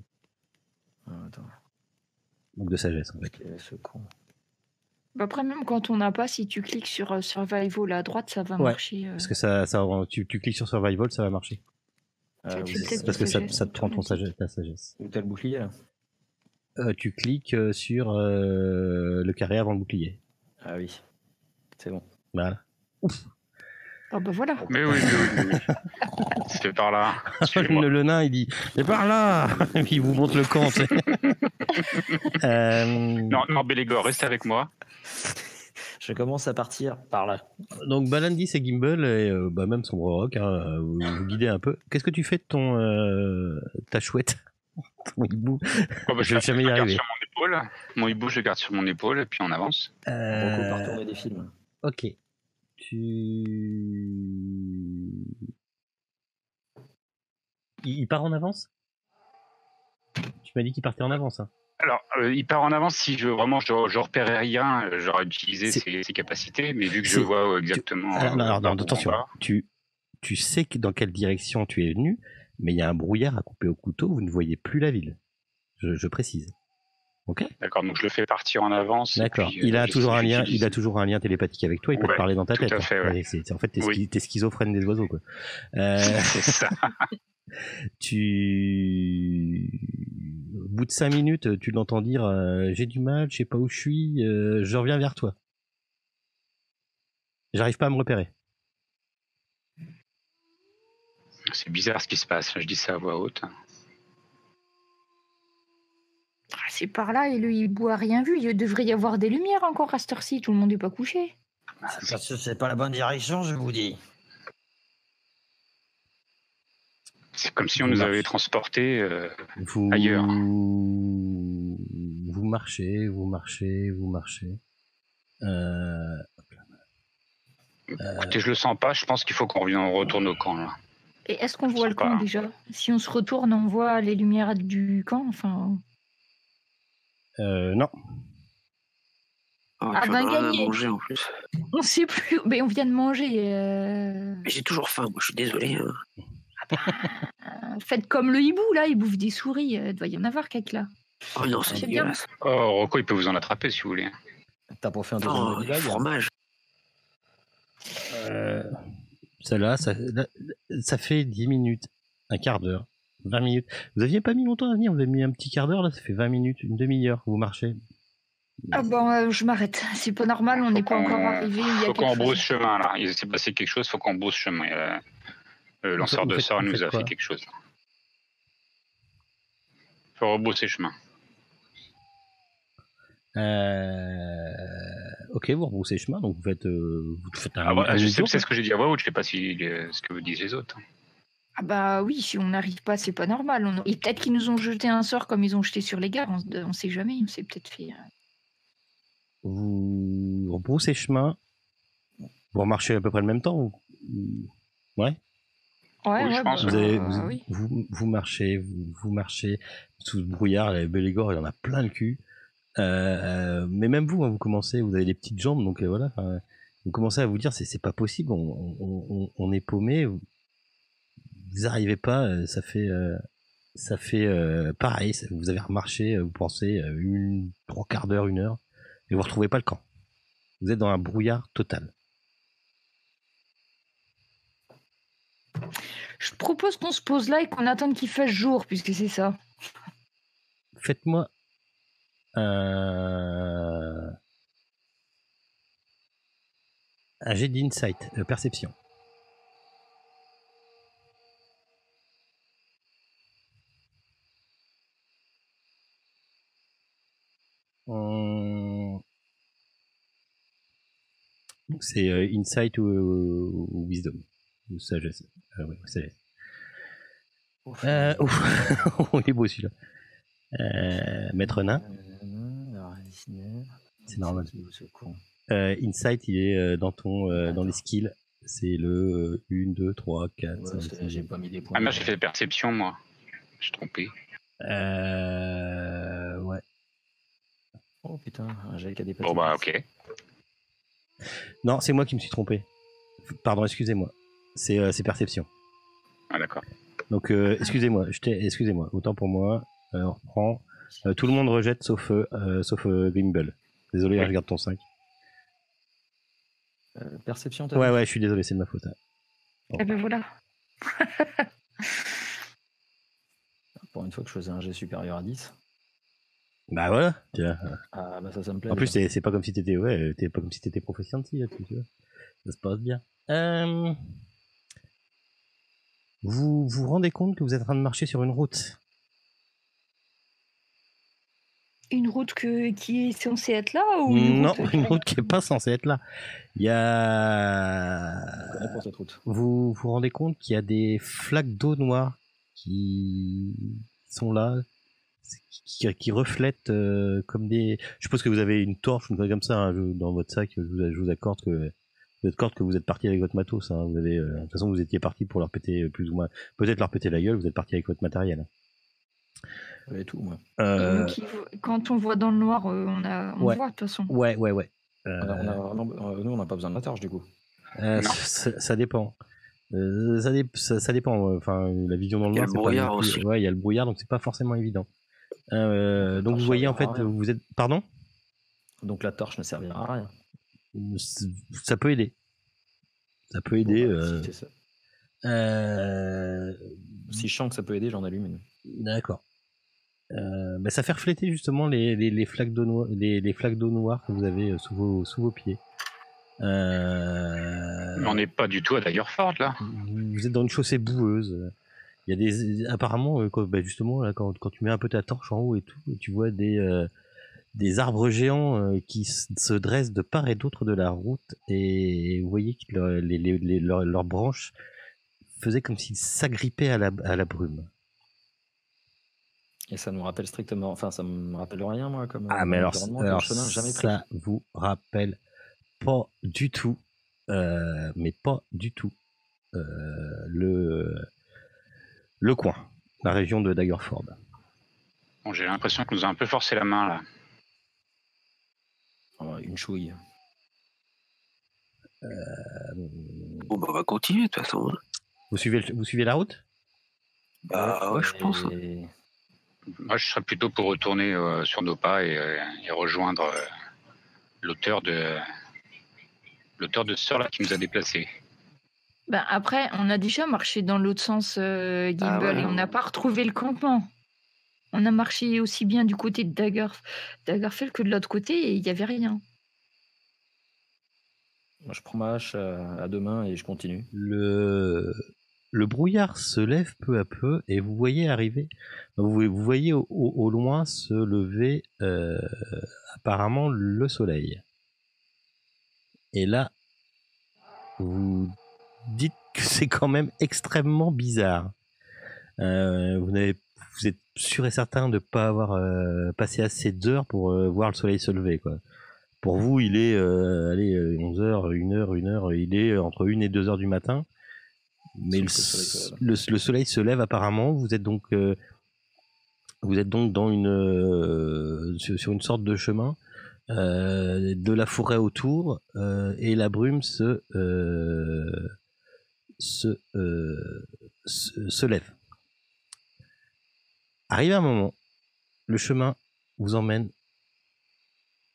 Attends. Donc de sagesse en fait. Ok, ce con. Bah après, même quand on n'a pas, si tu cliques sur survival à droite, ça va Ouais, marcher. Parce que tu cliques sur survival, ça va marcher. Tu Oui, sais C'est parce que ça sagesse, te prend ta sagesse. Où t'as le bouclier là? Tu cliques sur le carré avant le bouclier. Ah oui. C'est bon. Voilà. Ah bah voilà. Mais oui. C'est par là. Suivez-moi. Le nain il dit c'est par là. Et puis il vous montre le camp. Tu sais. Non, Bélégor, reste avec moi. Je commence à partir par là. Donc Balandis et Gimbal et même son rock, hein, vous guidez un peu. Qu'est-ce que tu fais de ta chouette, ton hibou? Je vais jamais y garde arriver. sur mon épaule. Mon hibou, je le garde sur mon épaule et puis on avance. Rocco part tourner des films. Ok. Il part en avance? Tu m'as dit qu'il partait en avance. Hein. Alors, il part en avance si je repérais rien, j'aurais utilisé ses capacités, mais vu que je vois exactement. Alors, où on attention, va. tu sais dans quelle direction tu es venu, mais il y a un brouillard à couper au couteau, vous ne voyez plus la ville. Je précise. Ok. D'accord, donc je le fais partir en avance. D'accord. Puis, Il a toujours un lien. j'utilise. Il a toujours un lien télépathique avec toi. Il peut te parler dans ta tout tête. à fait, ouais. En fait, t'es schizophrène des oiseaux, quoi. C'est ça. Au bout de 5 minutes, tu l'entends dire j'ai du mal, je sais pas où je suis, je reviens vers toi. J'arrive pas à me repérer. C'est bizarre ce qui se passe. Je dis ça à voix haute. C'est par là et le hibou a rien vu. Il devrait y avoir des lumières encore à cette heure-ci. Tout le monde n'est pas couché. Parce que c'est pas la bonne direction, je vous dis. C'est comme si on nous avait transportés ailleurs. Vous marchez. Écoutez, je le sens pas. Je pense qu'il faut qu'on retourne au camp là. Et est-ce qu'on voit le Sympa, camp hein. déjà? Si on se retourne, on voit les lumières du camp. Enfin, Non. Ah, puis on ben, a rien à gagné. manger en plus. on sait plus. Mais on vient de manger. Mais j'ai toujours faim, moi je suis désolé. Hein. Faites comme le hibou là. Il bouffe des souris. Il doit y en avoir quelque là. Oh non, c'est C'est bien. dégueulasse. Oh, Rocco, il peut vous en attraper si vous voulez. T'as pas fait un deuxième Oh, body du bag? fromage. Celle-là, ça fait 10 minutes, un quart d'heure. 20 minutes. Vous aviez pas mis longtemps à venir, vous avez mis un petit quart d'heure, là, ça fait 20 minutes, une demi-heure, vous marchez. Ah bon, je m'arrête. C'est pas normal, on n'est pas encore arrivé. Il y a Faut qu'on quelque brousse chose. chemin là. Il s'est passé quelque chose, faut qu'on brousse chemin. Le lanceur Vous de faites- sorts vous nous faites a quoi fait quelque chose. Faut rebrousser chemin. Ok, vous rebroussez chemin, donc vous faites un, Ah, voilà, un je sais, demi-tour, c'est ce que j'ai dit à voix haute, je sais pas si ce que vous disent les autres. Ah bah oui, si on n'arrive pas, c'est pas normal. Et peut-être qu'ils nous ont jeté un sort comme ils ont jeté sur les gars. On sait jamais. On s'est peut-être fait. vous rebroussez chemin, vous remarchez à peu près le même temps Ouais. Ouais, Oui, je ouais, pense, bah, Vous, avez, oui. vous marchez, vous marchez sous ce brouillard, la Bellégore, il en a plein le cul. Mais même vous, hein, vous commencez, vous avez des petites jambes, donc voilà. Vous commencez à vous dire, c'est pas possible, on est paumé. Vous arrivez pas, ça fait pareil. Vous avez remarché, vous pensez 3/4 d'heure, 1 heure, et vous retrouvez pas le camp. Vous êtes dans un brouillard total. Je propose qu'on se pose là et qu'on attende qu'il fasse jour, puisque c'est ça. Faites-moi un jet d'insight, perception. C'est insight ou wisdom ou sagesse. Ouais, sagesse. Ouf, il est beau celui-là. Maître nain. C'est normal. Insight, il est dans les skills. C'est le 1, 2, 3, 4. Ouais, 5, j'ai pas mis des points. Ah, moi j'ai fait perception, moi. Je suis trompé. Ouais. Oh putain, un jet qui a des Bon bah ok. Non, c'est moi qui me suis trompé. Pardon, excusez-moi. C'est perception. Ah d'accord. Donc excusez-moi, excusez-moi. Autant pour moi. On reprend. Tout le monde rejette sauf Grimble. Désolé, Oui. je regarde ton 5. Perception, t'as Ouais, dit ouais, je suis désolé, c'est de ma faute. Et ben voilà. Pour une fois que je faisais un jet supérieur à 10. Bah voilà, tiens. Ah bah ça me plaît. En plus, déjà. c'est pas comme si t'étais, t'es pas comme si t'étais professionnel, tu vois. Ça se passe bien. Vous vous rendez compte que vous êtes en train de marcher sur une route. Une route qui est censée être là ou Non, route une route qui est pas censée être là. Il y a. Je connais pour cette route. Vous vous rendez compte qu'il y a des flaques d'eau noire qui sont là, qui reflètent comme des. Je suppose que vous avez une torche ou une chose comme ça hein, dans votre sac. Je vous accorde que vous êtes parti avec votre matos. Hein. Vous avez, de toute façon, vous étiez parti pour leur péter plus ou moins, peut-être leur péter la gueule. Vous êtes parti avec votre matériel. J'avais tout, moi. Donc, quand on voit dans le noir, on Ouais. voit de toute façon. Ouais. On a vraiment, nous, on n'a pas besoin de la torche, du coup. Ça dépend. Ça dépend. Enfin, la vision dans le Il y a noir, le c'est pas brouillard non plus- aussi. Ouais, il y a le brouillard, donc c'est pas forcément évident. Donc torche, vous voyez ça en fait, servira à rien. vous êtes. Pardon. Donc la torche ne servira à rien. Ça peut aider. Ça peut aider. Bon, bah, si, c'est ça. Si je sens que ça peut aider, j'en allume une. D'accord. Ça fait refléter justement les flaques d'eau noire, les flaques d'eau noire que vous avez sous vos pieds. Mais on n'est pas du tout à Daggerford là. Vous êtes dans une chaussée boueuse. Il y a apparemment justement là, quand tu mets un peu ta torche en haut et tout, tu vois des arbres géants qui se dressent de part et d'autre de la route et vous voyez que leurs branches faisaient comme s'ils s'agrippaient à la brume. Et ça nous rappelle strictement, enfin ça me rappelle rien moi comme Ah mais alors environnement, comme chemin, jamais pris. ça vous rappelle pas du tout, mais pas du tout le coin, la région de Daggerford. Bon, j'ai l'impression que nous a un peu forcé la main là. Une chouille. Bon, bah, on va continuer de toute façon. Vous suivez la route? Bah, ouais, je pense. Moi, je serais plutôt pour retourner sur nos pas et rejoindre l'auteur de ce sort là qui nous a déplacés. Ben après, on a déjà marché dans l'autre sens, Gimbal, ouais. et on n'a pas retrouvé le campement. On a marché aussi bien du côté de Daggerfell que de l'autre côté et il n'y avait rien. Moi, je prends ma hache à 2 mains et je continue. Le brouillard se lève peu à peu et vous voyez arriver, vous voyez au loin se lever apparemment le soleil. Et là, vous dites que c'est quand même extrêmement bizarre. Vous êtes sûr et certain de ne pas avoir passé assez d'heures pour voir le soleil se lever, quoi. Pour vous, il est 11h, 1h, il est entre 1 et 2 heures du matin. Mais le soleil se lève apparemment. Vous êtes donc dans sur une sorte de chemin, de la forêt autour, et la brume se lève. Arrive un moment, le chemin vous emmène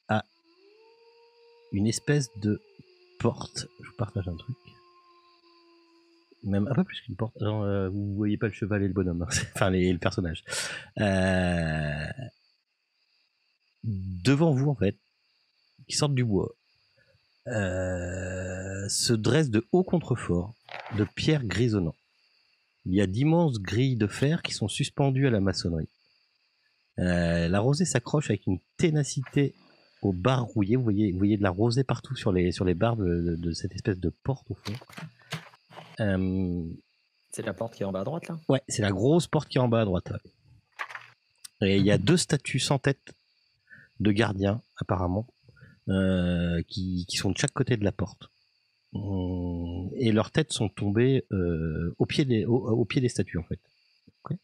à une espèce de porte. Je vous partage un truc. Même un peu plus qu'une porte. Genre, vous voyez pas le cheval et le bonhomme, hein. Enfin le personnage. Devant vous, en fait, qui sortent du bois, se dressent de hauts contreforts de pierres grisonnants. Il y a d'immenses grilles de fer qui sont suspendues à la maçonnerie. La rosée s'accroche avec une ténacité aux barres rouillées. Vous voyez de la rosée partout sur les barres de cette espèce de porte au fond. C'est la porte qui est en bas à droite, là? Ouais, c'est la grosse porte qui est en bas à droite. Ouais. Et il y a 2 statues sans tête de gardiens, apparemment, qui sont de chaque côté de la porte. Et leurs têtes sont tombées au pied des statues, en fait. Okay.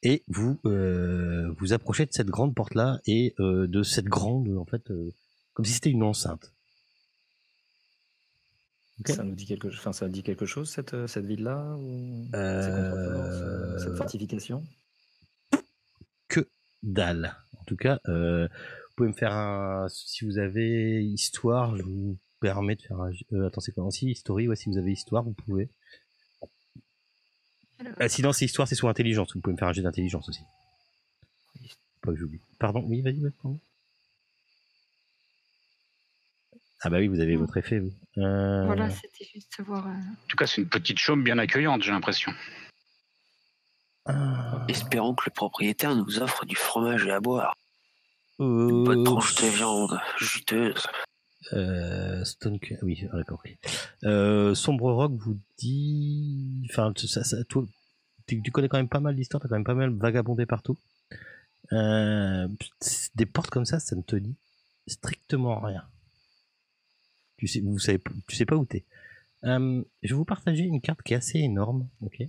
Et vous vous approchez de cette grande porte-là et de cette grande, en fait, comme si c'était une enceinte. Okay. Ça nous dit quelque chose. Enfin, ça dit quelque chose, cette ville-là, ou cette fortification? Que dalle. En tout cas, vous pouvez me faire si vous avez histoire, je vous permets de faire un. Attends, c'est quoi? Si history, ouais, si vous avez histoire, vous pouvez. Sinon, c'est histoire, c'est sur intelligence. Vous pouvez me faire un jet d'intelligence aussi. Pas que j'oublie. Pardon, oui, vas-y, pardon. Ah bah oui, vous avez votre effet, oui. Voilà, c'était juste savoir. En tout cas, c'est une petite chaume bien accueillante, j'ai l'impression. Espérons que le propriétaire nous offre du fromage et à boire. Une bonne tranche de viande juteuse. Stone, oui, d'accord. Okay. Sombre Rock vous dit, enfin, toi, tu connais quand même pas mal d'histoires, t'as quand même pas mal vagabondé partout. Des portes comme ça ne te dit strictement rien. Tu sais pas où t'es. Je vais vous partager une carte qui est assez énorme, ok.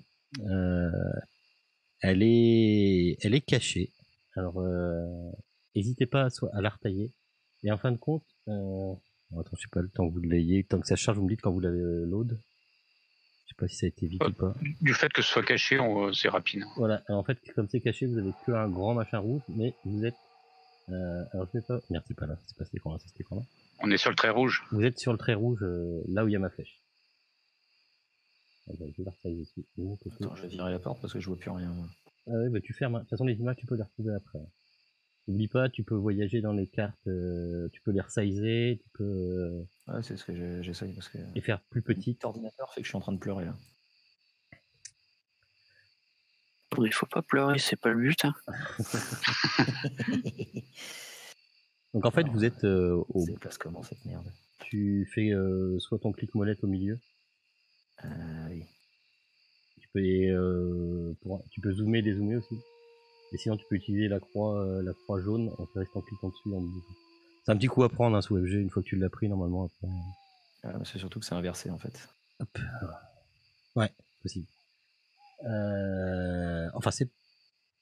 Elle est cachée. Alors, n'hésitez pas à la retailler. Et en fin de compte, attends, je sais pas le temps que vous l'ayez, tant que ça charge, vous me dites quand vous l'avez load. Je sais pas si ça a été vite ou pas. Du fait que ce soit caché, c'est rapide. Voilà. Alors, en fait, comme c'est caché, vous avez que un grand machin rouge, mais vous êtes. Alors, je sais pas. Merde, c'est pas là. C'est pas cet écran-là. C'est cet écran-là. On est sur le trait rouge. Vous êtes sur le trait rouge, là où il y a ma flèche. Je vais la retailler ici. Attends, je vais virer la porte parce que je vois plus rien. Ah ouais, bah tu fermes. De toute façon, les images, tu peux les retrouver après. N'oublie pas, tu peux voyager dans les cartes, tu peux les resizer, tu peux. Ouais, c'est ce que j'essaye parce que. Et faire plus petit. L'ordinateur fait que je suis en train de pleurer là. Il faut pas pleurer, c'est pas le but. Hein. Donc en fait, vous êtes au. C'est place comment cette merde? Tu fais soit ton clic molette au milieu. Oui. Tu peux zoomer, dézoomer aussi. Et sinon, tu peux utiliser la croix jaune en restant cliquant dessus en bougeant. C'est un petit coup à prendre, hein, sous FG, une fois que tu l'as pris, normalement. Après. C'est surtout que c'est inversé, en fait. Hop. Ouais, possible. Enfin,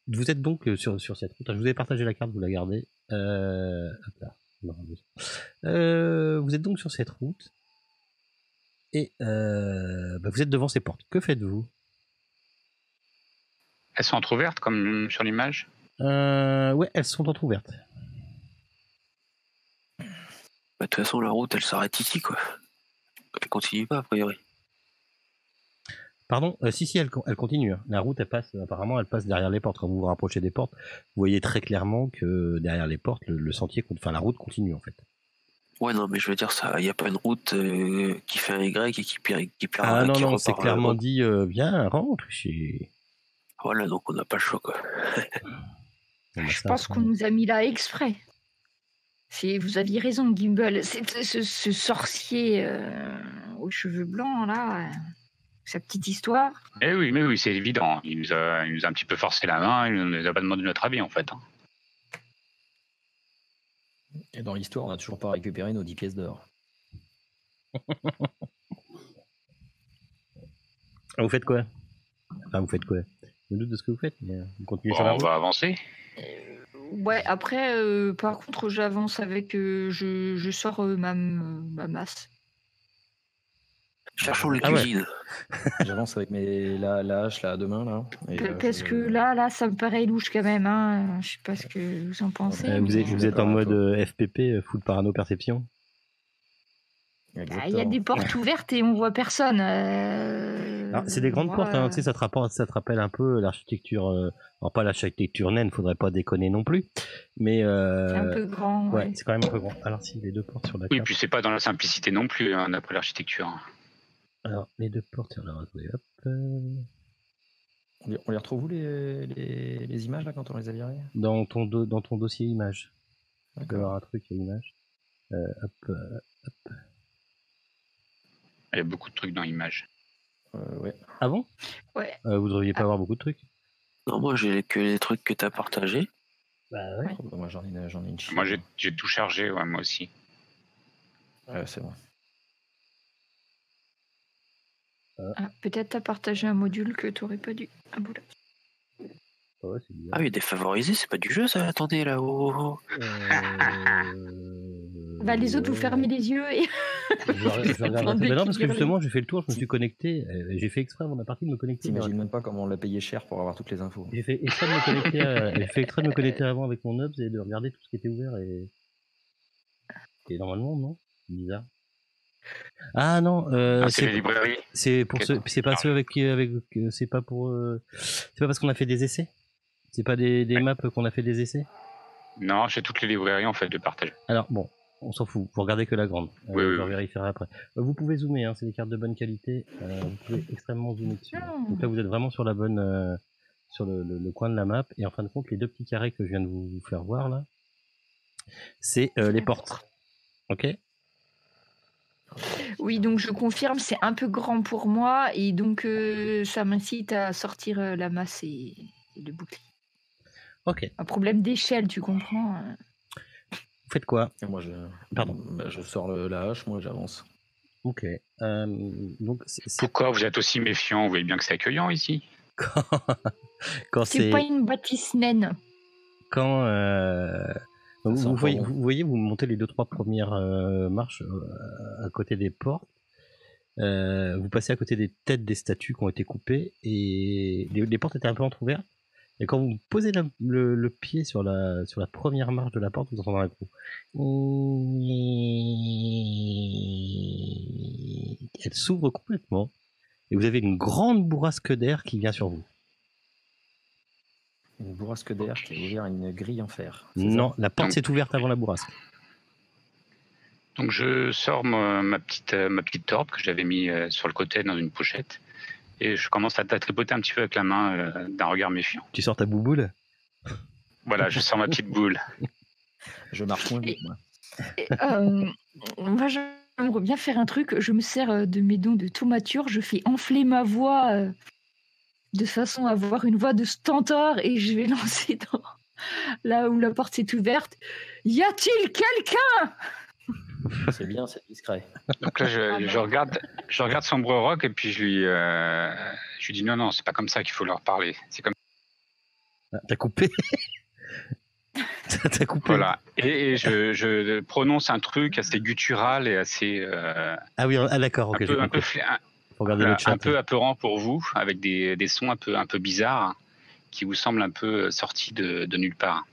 vous êtes donc sur cette route. Je vous ai partagé la carte, vous la gardez. Hop là. Vous êtes donc sur cette route. Et vous êtes devant ces portes. Que faites-vous? Elles sont entrouvertes comme sur l'image? Ouais, elles sont entrouvertes. De toute façon, la route, elle s'arrête ici, quoi. continue pas, a priori. Pardon, si, elle continue. La route, apparemment, elle passe derrière les portes. Quand vous vous rapprochez des portes, vous voyez très clairement que derrière les portes, le sentier, la route continue en fait. Ouais, non, mais je veux dire, il n'y a pas une route qui fait un Y et qui Ah non, qui non, c'est repart, clairement dit, viens, rentre chez... Voilà, donc on n'a pas le choix, quoi. Je pense qu'on nous a mis là exprès. Vous aviez raison, Gimbal. Ce sorcier aux cheveux blancs, là, sa petite histoire. Mais oui, c'est évident. Il nous a un petit peu forcé la main, il ne nous a pas demandé notre avis, en fait. Et dans l'histoire, on n'a toujours pas récupéré nos 10 pièces d'or. Vous faites quoi? Enfin, vous faites quoi? Je me doute de ce que vous faites, mais vous continuez sur la On route. va avancer. Ouais, après, par contre, j'avance avec... je sors ma masse. Cherchons les Ah ouais. cuisines. J'avance avec la hache là à deux mains là. Et, Parce que là, ça me paraît louche quand même. Hein. Je sais pas ce que vous en pensez. Vous êtes en D'accord, mode FPP, full parano perception. Il y a des portes ouvertes et on voit personne. C'est des grandes portes, hein, tu sais, ça te rappelle un peu l'architecture. Alors pas l'architecture naine, faudrait pas déconner non plus. Mais C'est un peu grand. ouais, c'est quand même un peu grand. Alors si les deux portes sur la Oui, carte. puis c'est pas dans la simplicité non plus, hein, d'après l'architecture. Alors les deux portes sur la droite, hop. On les retrouve où les images là quand on les a virées? Dans ton dossier image. Il doit y D'accord. avoir un truc à image. Hop. Il y a beaucoup de trucs dans l'image. Ouais. Ah bon? Ouais. Vous devriez pas avoir beaucoup de trucs. Non, moi, j'ai que les trucs que t'as partagés. Bah ouais. Ouais. Oh, bah, moi j'en ai une chienne. Moi, j'ai tout chargé, ouais, moi aussi. Ouais, c'est bon. Ah, peut-être t'as partagé un module que t'aurais pas dû. Ah, boula. Ouais, c'est bizarre. Ah oui, défavorisé, c'est pas du jeu, ça. Attendez, là. Oh. Bah, les autres, vous fermez les yeux et... Je regarde. Mais non, parce que justement, j'ai fait le tour, je me suis connecté. J'ai fait exprès avant la partie de me connecter. T'imagines même pas comment on l'a payé cher pour avoir toutes les infos. J'ai fait exprès de me connecter avant avec mon Obs et de regarder tout ce qui était ouvert et normalement non, c'est bizarre. Ah non, C'est les librairies. c'est pas ceux avec c'est pas parce qu'on a fait des essais. C'est pas des maps qu'on a fait des essais. Non, j'ai toutes les librairies, en fait, de partage. Alors bon, on s'en fout. Vous regardez que la grande. Oui, je vérifierai après. Vous pouvez zoomer, hein, c'est des cartes de bonne qualité. Vous pouvez extrêmement zoomer dessus. Donc là, vous êtes vraiment sur la bonne, sur le coin de la map. Et en fin de compte, les deux petits carrés que je viens de vous faire voir là, c'est les portes. Ok. Oui, donc je confirme, c'est un peu grand pour moi et donc ça m'incite à sortir la masse et le bouclier. Ok. Un problème d'échelle, tu comprends. Vous faites quoi? Et moi Pardon. Bah, je sors la hache, moi j'avance. Ok. Donc c'est Pourquoi vous êtes aussi méfiant? Vous voyez bien que c'est accueillant ici. quand C'est pas une bâtisse naine. quand donc Ça vous sent pas voyez, vous montez les 2-3 premières marches à côté des portes. Vous passez à côté des têtes des statues qui ont été coupées et les portes étaient un peu entrouvertes. Et quand vous posez le pied sur la première marche de la porte, vous entendez un coup. Elle s'ouvre complètement et vous avez une grande bourrasque d'air qui vient sur vous. Une bourrasque d'air qui a ouvert une grille en fer. c'est Non, ça la porte Donc- s'est ouverte avant la bourrasque. Donc je sors ma petite torpe que j'avais mis sur le côté dans une pochette et je commence à tripoter un petit peu avec la main d'un regard méfiant. Tu sors ta bouboule. Voilà, je sors ma petite boule. Je marche moins vite, moi. Et, moi, j'aimerais bien faire un truc. Je me sers de mes dons de thaumaturge, je fais enfler ma voix de façon à avoir une voix de stentor et je vais lancer dans là où la porte s'est ouverte. Y a-t-il quelqu'un? C'est bien, c'est discret. Donc là, je regarde Sombre Rock et puis je lui dis non, c'est pas comme ça qu'il faut leur parler. C'est comme Ah, t'as coupé. T'as coupé. voilà. Et je prononce un truc assez guttural et assez Ah oui, d'accord, ok. j'ai compris. Faut regarder le chat. un peu apeurant pour vous, avec des sons un peu bizarres qui vous semblent un peu sortis de nulle part,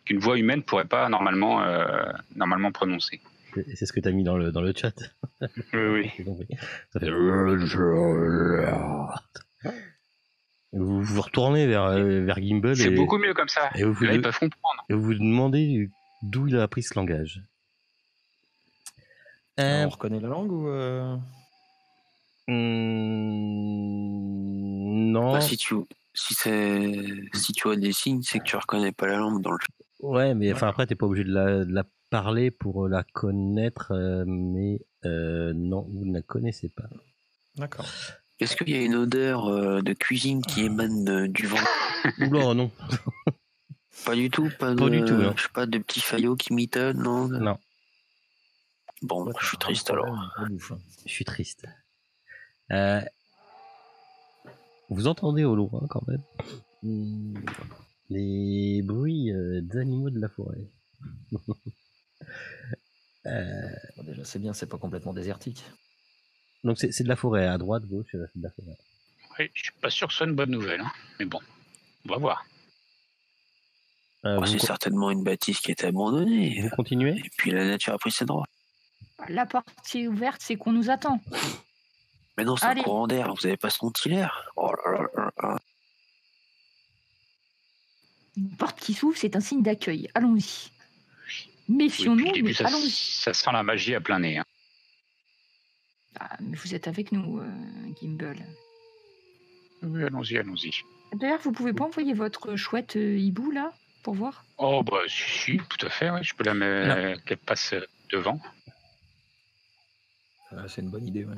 qu'une voix humaine pourrait pas normalement prononcer. C'est ce que t'as mis dans le chat. Oui. J'ai compris. Ça fait. Vous vous retournez vers Gimbal C'est beaucoup mieux comme ça. et vous Là, ils peuvent comprendre. et vous vous demandez d'où il a appris ce langage. On reconnaît la langue ou Non. Bah, si tu vois des signes, c'est que tu reconnais pas la langue dans le. Ouais, mais enfin après t'es pas obligé de la parler pour la connaître, mais non, vous ne la connaissez pas. D'accord. Est-ce qu'il y a une odeur de cuisine qui émane du vent? Oula, non. Pas du tout, Pas du tout, non. Je sais pas, de petits faillots qui mitonnent, non? Non, Bon, Ouais, je suis t'as triste un alors. problème de bouffe, hein. je suis triste. Vous entendez au loin quand même les bruits d'animaux de la forêt. Bon, déjà, c'est bien, c'est pas complètement désertique. Donc c'est de la forêt, à droite, gauche, c'est de la forêt. Oui, je suis pas sûr que ce soit une bonne nouvelle, hein. Mais bon, on va voir. Oh, c'est certainement une bâtisse qui a été abandonnée. Vous continuez? Et puis la nature a pris ses droits. La porte est ouverte, c'est qu'on nous attend. Mais non, c'est un Allez. courant d'air, vous avez pas senti l'air? Oh là là là là. Une porte qui s'ouvre, c'est un signe d'accueil. Allons-y. Oui, Méfions-nous, depuis le début, mais allons-y. ça sent la magie à plein nez. Hein. Ah, mais vous êtes avec nous, Gimbal. Oui, allons-y. D'ailleurs, vous pouvez pas envoyer votre chouette hibou, là, pour voir? Oh, bah, si, tout à fait, oui. Je peux la mettre, qu'elle passe devant. C'est une bonne idée, ouais.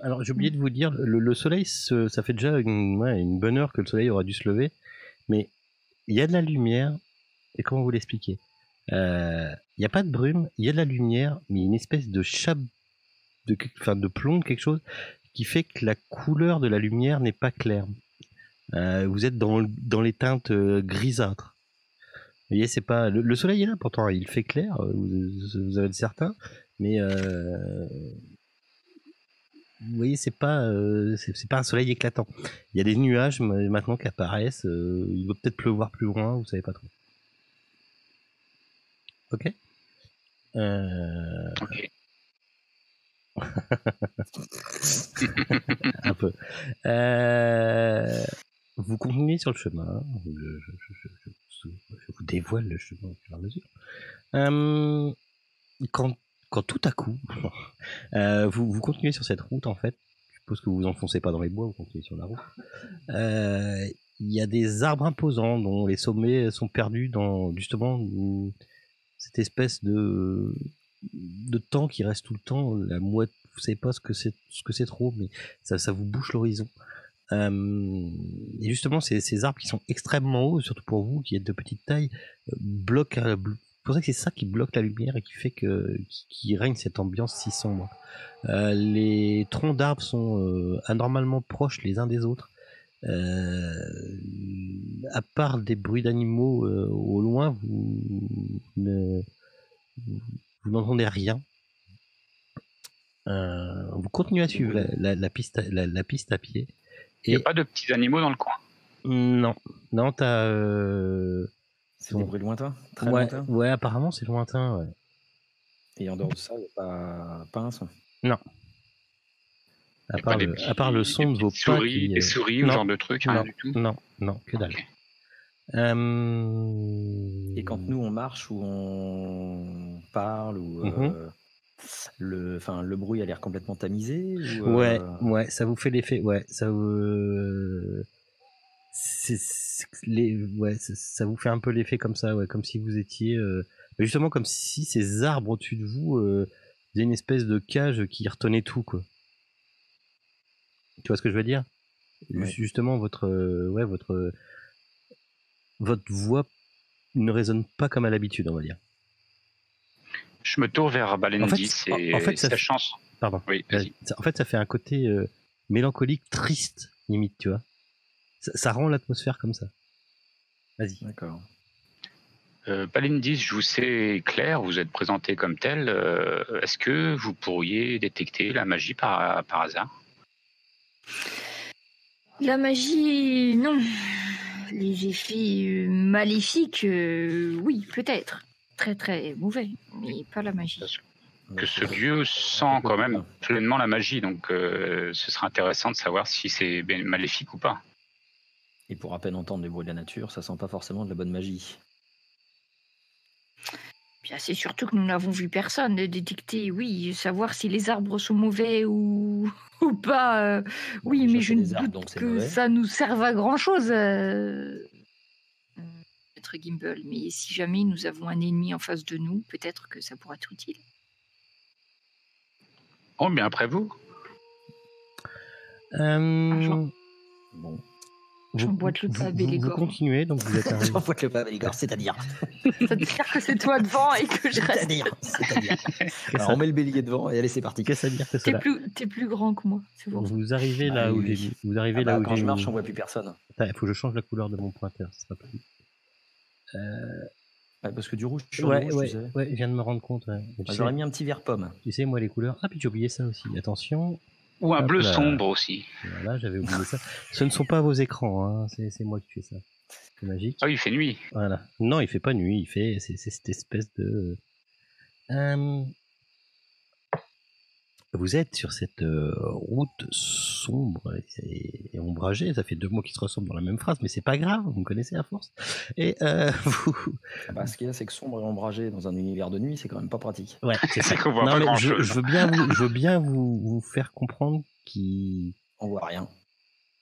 Alors j'ai oublié de vous dire, le soleil, ça fait déjà une bonne heure que le soleil aura dû se lever, mais il y a de la lumière, et comment vous l'expliquer? Il n'y a pas de brume, il y a de la lumière, mais une espèce de chape, de plomb, quelque chose, qui fait que la couleur de la lumière n'est pas claire. Vous êtes dans les teintes grisâtres. Vous voyez, c'est pas le soleil est là pourtant, il fait clair, vous avez de certains, mais vous voyez, c'est pas un soleil éclatant. Il y a des nuages maintenant qui apparaissent. Il va peut-être pleuvoir plus loin, vous savez pas trop. Ok. Ok. Un peu. Vous continuez sur le chemin. Je vous dévoile le chemin au fur et à mesure. Quand tout à coup, vous continuez sur cette route, en fait, je suppose que vous vous enfoncez pas dans les bois, vous continuez sur la route, il y a des arbres imposants dont les sommets sont perdus dans, justement, cette espèce de temps qui reste tout le temps, la mouette, vous savez pas ce que c'est trop, mais ça vous bouche l'horizon. Et justement, ces arbres qui sont extrêmement hauts, surtout pour vous qui êtes de petite taille, bloquent. C'est pour ça que c'est ça qui bloque la lumière et qui fait qu'il règne cette ambiance si sombre. Les troncs d'arbres sont anormalement proches les uns des autres. À part des bruits d'animaux au loin, vous n'entendez rien. Vous continuez à suivre la piste à pied. Il n'y a pas de petits animaux dans le coin. Non, t'as. C'est des bruits lointains, très ouais, lointains. ouais, apparemment c'est lointain. Ouais. Et en dehors de ça, il n'y a pas un son. Non. À part le son de vos pas des souris ou genre de trucs, rien du tout. Non, que dalle. Okay. Et quand nous on marche ou on parle ou le bruit a l'air complètement tamisé ou, ouais, ça vous fait l'effet, ouais, ça ça vous fait un peu l'effet comme ça, ouais, comme si vous étiez justement comme si ces arbres au-dessus de vous faisaient une espèce de cage qui retenait tout, quoi. Tu vois ce que je veux dire? Ouais. Justement, votre voix ne résonne pas comme à l'habitude, on va dire. Je me tourne vers Balendis en fait, sa chanson. Pardon. Oui, vas-y. En fait, ça fait un côté mélancolique, triste, limite, tu vois. Ça rend l'atmosphère comme ça. Vas-y. D'accord. Balendis, je vous sais clair, vous êtes présenté comme tel. Est-ce que vous pourriez détecter la magie par hasard? La magie, non. Les effets maléfiques, oui, peut-être. très très mauvais, mais pas la magie. Que ce lieu sent quand même pleinement la magie, donc ce serait intéressant de savoir si c'est maléfique ou pas. Et pour à peine entendre les bruits de la nature, ça sent pas forcément de la bonne magie. Bien, c'est surtout que nous n'avons vu personne détecter, oui, savoir si les arbres sont mauvais ou pas. Oui, déjà, mais c'est je ne des arbres, doute donc c'est que mauvais. ça nous serve à grand chose, Maître Gimble. Mais si jamais nous avons un ennemi en face de nous, peut-être que ça pourrait être utile. Oh, bien après vous. Jean. Bon. J'emboîte le pas à vous Bélégore. continuez, donc vous êtes arrivé. J'envoie le pas, Bélégore, c'est-à-dire. C'est-à-dire que c'est toi devant et que je reste. C'est-à-dire. Alors, on met le bélier devant et allez, c'est parti. Qu'est-ce que ça veut dire que cela T'es plus grand que moi, c'est bon. Vous arrivez là Ah, où oui. j'ai mis. Vous arrivez là où Quand j'ai je mis. marche, on voit plus personne. Attends, il faut que je change la couleur de mon pointeur, ce sera plus. Parce que du rouge, sur Ouais, le rouge, ouais, tu sais. ouais, je viens de me rendre compte. Ouais. Tu sais- J'aurais mis un petit vert pomme. Tu sais, moi, les couleurs. Ah, puis j'ai oublié ça aussi. Attention. Ou un Hop bleu là. sombre aussi. Voilà, j'avais oublié ça. Ce ne sont pas vos écrans, hein. C'est moi qui fais ça. C'est magique. Ah oui, il fait nuit. Voilà. Non, il fait pas nuit, il fait. C'est cette espèce de. Vous êtes sur cette route sombre et ombragée. Ça fait 2 mots qui se ressemblent dans la même phrase, mais c'est pas grave, vous me connaissez à force. Et vous. Ce qu'il y a, c'est que sombre et ombragé dans un univers de nuit, c'est quand même pas pratique. Ouais, c'est ça. qu'on voit Non, pas mais grand-chose. je veux bien vous faire comprendre qu'il. On voit rien.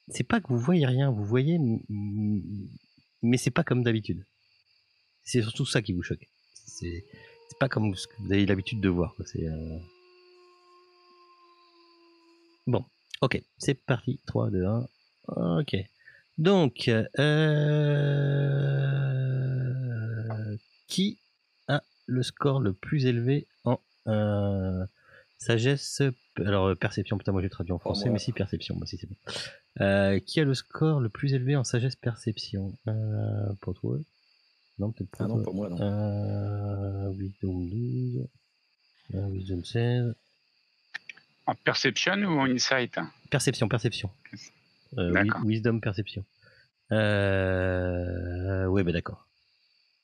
C'est pas que vous voyez rien, vous voyez, mais c'est pas comme d'habitude. C'est surtout ça qui vous choque. C'est pas comme ce que vous avez l'habitude de voir, quoi. C'est bon, ok, c'est parti. 3, 2, 1. Ok. Donc, qui a le score le plus élevé en sagesse? Alors, perception, putain, moi j'ai traduit en français, moi. mais si, perception, moi si c'est bon. Qui a le score le plus élevé en sagesse perception? Pour toi? Non, peut-être pas. Ah non, pour moi, non. Wisdom 12. Wisdom 16. En perception ou en insight? Perception. D'accord. Wisdom, perception. Ouais, bah d'accord.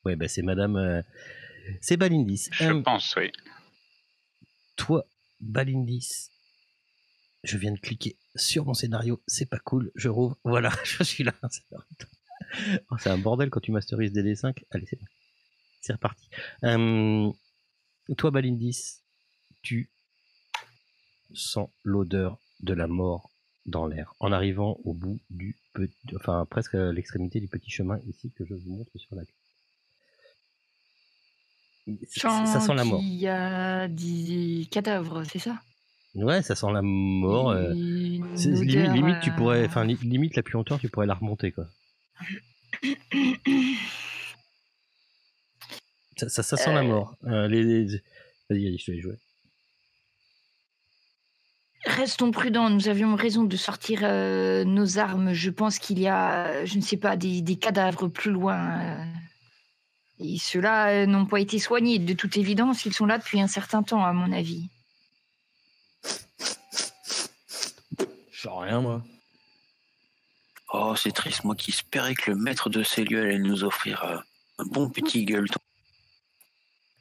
Ouais, bah c'est madame. C'est Balindis. Je pense, oui. Toi, Balindis, je viens de cliquer sur mon scénario, c'est pas cool, je rouvre, voilà, je suis là. Oh, c'est un bordel quand tu masterises des D5. Allez, c'est bon. C'est reparti. Toi, Balindis, tu sens l'odeur de la mort dans l'air en arrivant au bout du enfin presque à l'extrémité du petit chemin ici que je vous montre sur la carte. Ça sent la mort. Il y a des cadavres, c'est ça? Ouais, ça sent la mort. Limite, tu pourrais, enfin limite la puanteur, tu pourrais la remonter quoi. Ça sent la mort. Vas-y, je te laisse jouer. Restons prudents, nous avions raison de sortir nos armes. Je pense qu'il y a, je ne sais pas, des cadavres plus loin. Et ceux-là n'ont pas été soignés. De toute évidence, ils sont là depuis un certain temps, à mon avis. Je sais rien, moi. Oh, c'est triste, moi qui espérais que le maître de ces lieux allait nous offrir un bon petit gueuleton.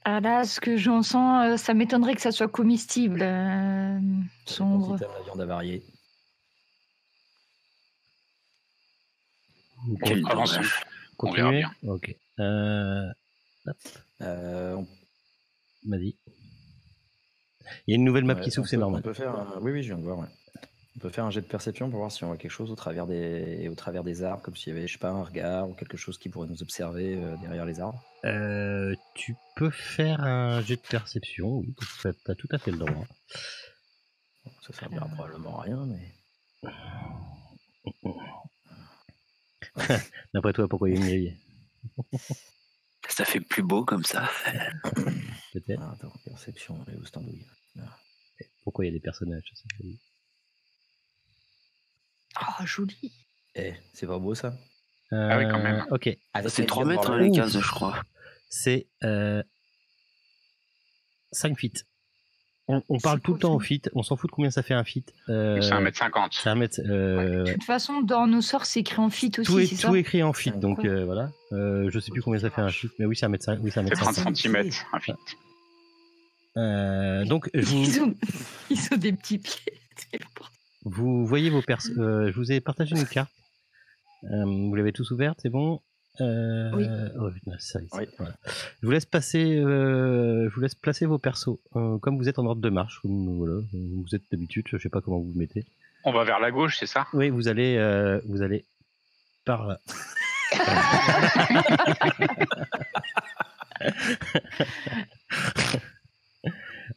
Ah là, ce que j'en sens, ça m'étonnerait que ça soit comestible. Sombre. Si t'aimes la viande avariée. Quel Avançons. dommage. On verra Continuez. bien. Ok. Vas-y. Il y a une nouvelle map qui s'ouvre, c'est normal. On peut faire oui, je viens de voir. Ouais. On peut faire un jet de perception pour voir si on voit quelque chose au travers des arbres, comme s'il y avait, je sais pas, un regard ou quelque chose qui pourrait nous observer derrière les arbres. Tu peux faire un jet de perception, oui, t'as tout à fait le droit. Ça servira probablement à rien, mais... D'après toi, pourquoi il y a une grille? Ça fait plus beau comme ça. Peut-être. Ah, attends, perception, elle est où cette andouille? Pourquoi il y a des personnages? Oh, joli. C'est pas beau ça? Ah oui, quand même. Ok. C'est 3 mètres les cases, je crois. C'est 5 feet. On parle C'est tout le quoi, temps au ça fit, on s'en fout de combien ça fait un fit. C'est 1m50. C'est 1 mètre. De toute façon, dans nos sorts, c'est écrit en fit aussi, Tout est, c'est ça tout est écrit en fit, C'est donc quoi voilà. Je sais plus combien ça fait un fit, mais oui, c'est 1 mètre. Oui, c'est 1 C'est mètre 30 50. cm, un fit. Donc, je vous, Ils ont des petits pieds. C'est n'importe vous voyez vos persos. Je vous ai partagé une carte. Vous l'avez tous ouverte, c'est bon. Oui. Oh, putain, ça, ici, Oui. voilà. Je vous laisse passer. Je vous laisse placer vos persos. Comme vous êtes en ordre de marche, comme, voilà, vous êtes d'habitude. Je sais pas comment vous vous mettez. On va vers la gauche, c'est ça? Oui, vous allez par là.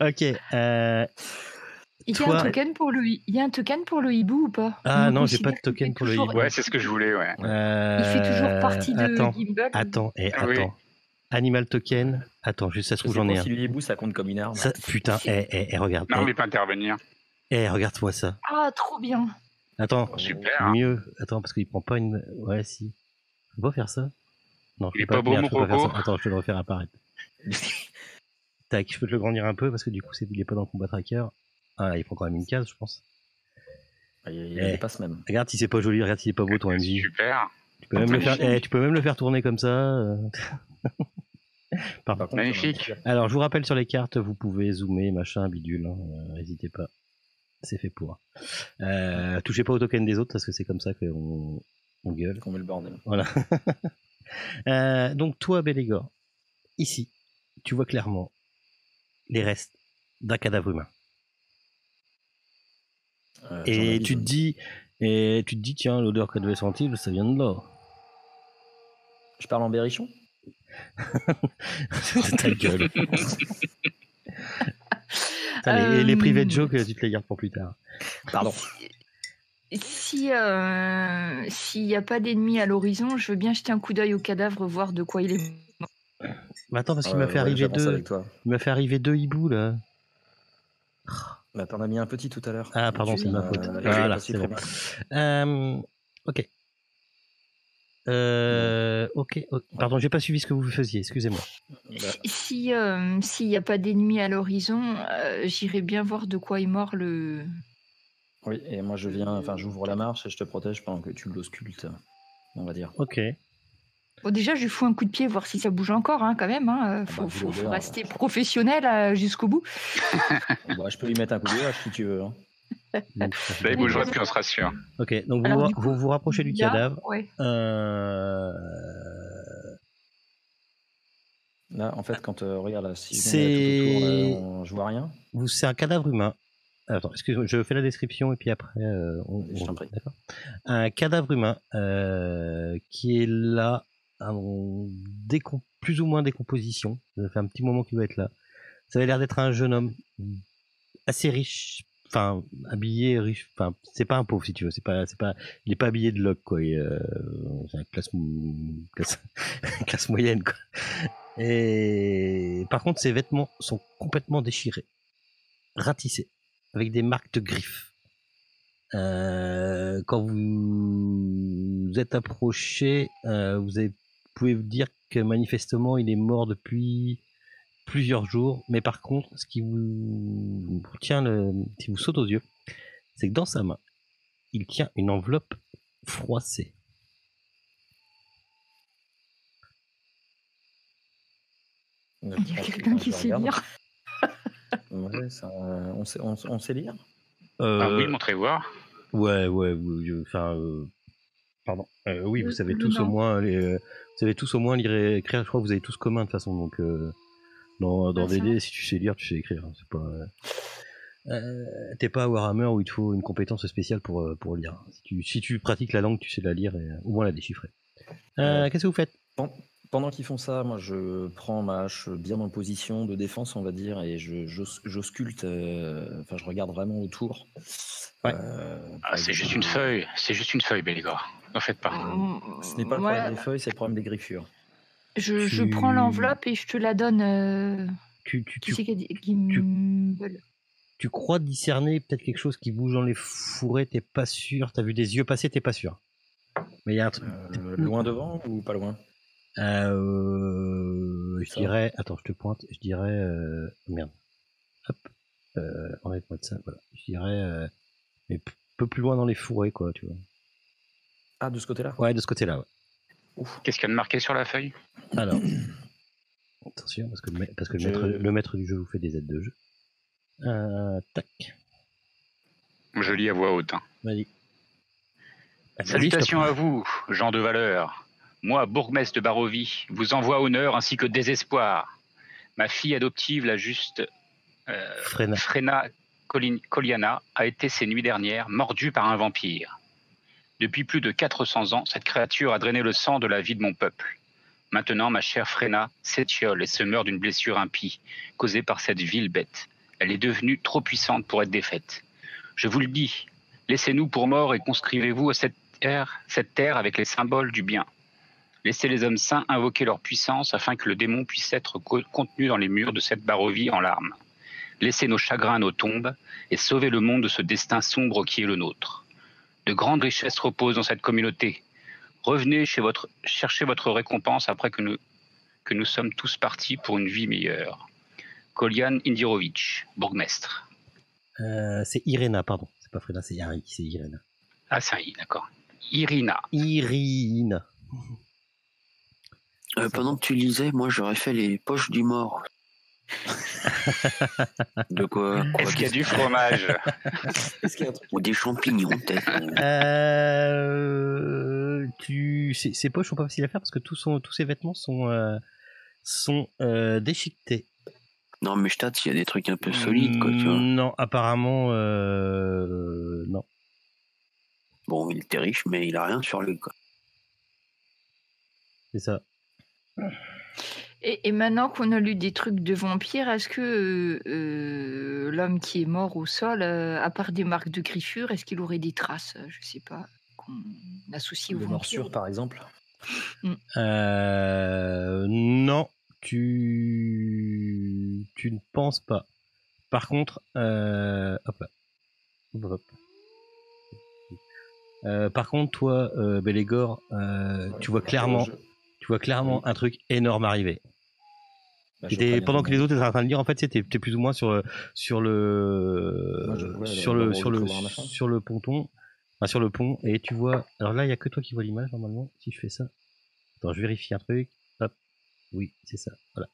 Ok. Il y a Toi- un token pour le, il y a un token pour le hibou ou pas? Ah On non, j'ai considère pas de token qu'il pour le fait toujours- hibou. Ouais, c'est ce que je voulais, ouais. Il fait toujours partie de Attends, Gimbal. attends, Oui. attends. Animal token. Attends, juste ça se Je trouve sais j'en ai pas un. si le hibou ça compte comme une arme. Ça, putain, regarde. Non, mais pas intervenir. Regarde-moi ça. Ah, trop bien. Attends, Super. mieux. Attends, parce qu'il prend pas une. Ouais, si. Faut pas faire ça. Non, Il je est peux pas beau, merde, mon je peux pas faire coco. ça. Attends, je vais le refaire apparaître. Tac, je peux te le grandir un peu parce que du coup, il est pas dans le combat tracker. Ah, il prend quand même une case, je pense. Il dépasse même. Regarde si c'est pas joli, regarde s'il est pas beau ton MJ. Super. Tu peux même le faire, tu peux même le faire tourner comme ça. Pardon. Par contre, Magnifique. Alors, je vous rappelle sur les cartes, vous pouvez zoomer, machin, bidule. N'hésitez pas. C'est fait pour. Touchez pas au token des autres parce que c'est comme ça qu'on gueule. qu'on met le bordel. Voilà. Donc, toi, Bélégor, ici, tu vois clairement les restes d'un cadavre humain. J'en Et avise, tu te dis, tiens, l'odeur que devait sentir, ça vient de là. Je parle en berrichon. Ta gueule. Allez, les private jokes, tu te les gardes pour plus tard. Pardon. S'il n'y a pas d'ennemis à l'horizon, je veux bien jeter un coup d'œil au cadavre, voir de quoi il est. Mais attends, parce qu'il m'a fait arriver j'avance deux. avec toi. Il m'a fait arriver deux hiboux là. Bah, t'en as mis un petit tout à l'heure. Ah, pardon, c'est ma faute. Voilà, c'est bon. Ok. Ok. Pardon, j'ai pas suivi ce que vous faisiez, excusez-moi. S'il n'y a pas d'ennemis à l'horizon, j'irai bien voir de quoi est mort le. Oui, et moi j'ouvre la marche et je te protège pendant que tu l'auscultes, on va dire. Ok. Bon, déjà, je lui fous un coup de pied, voir si ça bouge encore, hein, quand même. Hein. Faut rester professionnel jusqu'au bout. Bah, je peux lui mettre un coup de hache si tu veux. Hein. Donc, Là, il bougera plus, on se rassure. ok, donc Alors, vous du coup, vous rapprochez du là, cadavre. ouais. Là, en fait, quand regarde là, si C'est- on est tout autour, là, je vois rien. C'est un cadavre humain. Attends, excuse-moi, je fais la description et puis après Je t'en prie. D'accord. Un cadavre humain qui est là, plus ou moins décomposition. Ça fait un petit moment qu'il doit être là. Ça avait l'air d'être un jeune homme assez riche, enfin habillé riche. Enfin, c'est pas un pauvre si tu veux. C'est pas. Il est pas habillé de loc quoi. C'est une classe moyenne quoi. Et par contre, ses vêtements sont complètement déchirés, ratissés, avec des marques de griffes. Quand vous êtes approché, vous pouvez vous dire que manifestement il est mort depuis plusieurs jours, mais par contre, ce qui vous qui vous saute aux yeux, c'est que dans sa main, il tient une enveloppe froissée. Il y a quelqu'un qui sait lire. Ouais, on sait lire. Ah oui, montrez voir. Ouais, enfin, pardon. Oui, vous savez tous au moins, vous savez tous au moins lire et écrire. Je crois que vous avez tous commun de toute façon. Donc, dans DD, si tu sais lire, tu sais écrire. C'est pas. T'es pas à Warhammer où il te faut une compétence spéciale pour lire. Si tu pratiques la langue, tu sais la lire et au moins la déchiffrer. Qu'est-ce que vous faites? Pendant qu'ils font ça, moi je prends ma hache bien en position de défense, on va dire, et j'ausculte, enfin je regarde vraiment autour. Ouais. C'est juste une feuille, Bélégor. N'en faites pas. Ce n'est pas le problème des feuilles, c'est le problème des griffures. Je prends l'enveloppe et je te la donne. Qui c'est qui me veulent. Tu crois discerner peut-être quelque chose qui bouge dans les fourrés, t'es pas sûr. T'as vu des yeux passer, t'es pas sûr. Mais il y a un truc. Loin devant ou pas loin? Je dirais. Attends, je te pointe. Je dirais. Merde. Hop. enlève-moi de ça, voilà. Je dirais, mais un peu plus loin dans les fourrés, quoi, tu vois. Ah, de ce côté-là? Ouais, de ce côté-là, ouais. Qu'est-ce qu'il y a de marqué sur la feuille? Alors, attention, parce que le maître du jeu vous fait des aides de jeu. Tac, Je lis à voix haute. Hein. vas-y. Salutations à vous, gens de valeur. Moi, bourgmestre de Barovie, vous envoie honneur ainsi que désespoir. Ma fille adoptive, la juste Frena Koliana, a été ces nuits dernières mordue par un vampire. Depuis plus de 400 ans, cette créature a drainé le sang de la vie de mon peuple. Maintenant, ma chère Frena s'étiole et se meurt d'une blessure impie, causée par cette vile bête. Elle est devenue trop puissante pour être défaite. Je vous le dis, laissez-nous pour morts et conscrivez-vous à cette terre avec les symboles du bien. Laissez les hommes saints invoquer leur puissance afin que le démon puisse être contenu dans les murs de cette Barovie en larmes. Laissez nos chagrins à nos tombes et sauvez le monde de ce destin sombre qui est le nôtre. De grandes richesses reposent dans cette communauté. Revenez chercher votre récompense après que nous sommes tous partis pour une vie meilleure. Kolian Indirovic, bourgmestre. C'est Irena, pardon. C'est pas Freda, c'est Irena. Ah, c'est un I, d'accord. Irina. Irina. Pendant que tu lisais, moi j'aurais fait les poches du mort. De quoi? Est-ce qu'il y a du fromage? Est-ce qu'il y a un truc? Ou des champignons, peut-être. Ces poches sont pas faciles à faire parce que tous ces vêtements sont déchiquetés. Non, mais je tâte, il y a des trucs un peu solides, quoi, tu vois. Non, apparemment, non. Bon, il était riche, mais il a rien sur lui, quoi. C'est ça. Et maintenant qu'on a lu des trucs de vampires, est-ce que l'homme qui est mort au sol, à part des marques de griffure, est-ce qu'il aurait des traces, je sais pas, qu'on associe aux De vampires? morsure, par exemple? Non, tu ne penses pas. Par contre, hop là. Par contre, toi, Bélégor, tu vois clairement un truc énorme arriver. Pendant que les autres étaient en train de lire, en fait, t'es plus ou moins sur le ponton, enfin, sur le pont, et tu vois. Alors là, il y a que toi qui vois l'image normalement. Si je fais ça, attends, je vérifie un truc. Hop, oui, c'est ça. Voilà.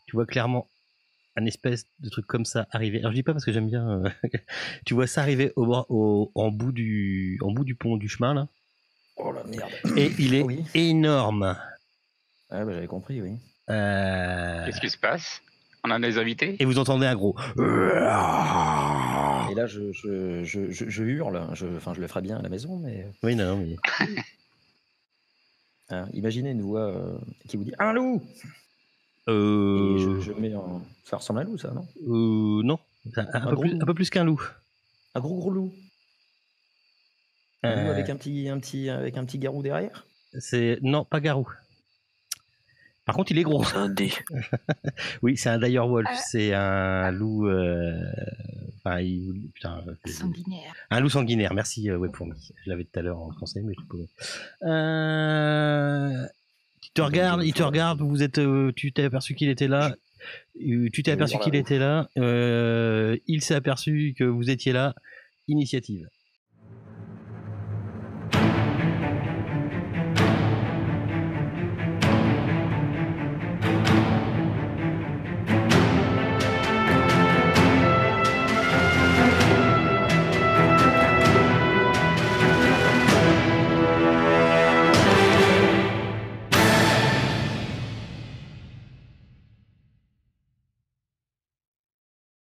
Tu vois clairement un espèce de truc comme ça arriver. Alors je dis pas parce que j'aime bien. Tu vois ça arriver en bout du pont du chemin là. Oh la merde. Et il est Oui. énorme. Ah, bah, j'avais compris, oui. Qu'est-ce qui se passe? On a des invités? Et vous entendez un gros. Et là, je hurle. Je le ferai bien à la maison, mais. Oui, non, mais. Imaginez une voix qui vous dit un loup. Et je mets en. Ça ressemble à un loup, ça, non? Non. Un peu plus qu'un loup. Un gros loup. Un loup avec un petit garou derrière? Non, pas garou. Par contre, il est gros. C'est un dé. Oui, c'est un direwolf. C'est un loup. Sanguinaire. Un loup sanguinaire. Merci, Webfourmi. Je l'avais tout à l'heure en français, mais je peux. Il te regarde. Tu t'es aperçu qu'il était là. Il s'est aperçu que vous étiez là. Initiative.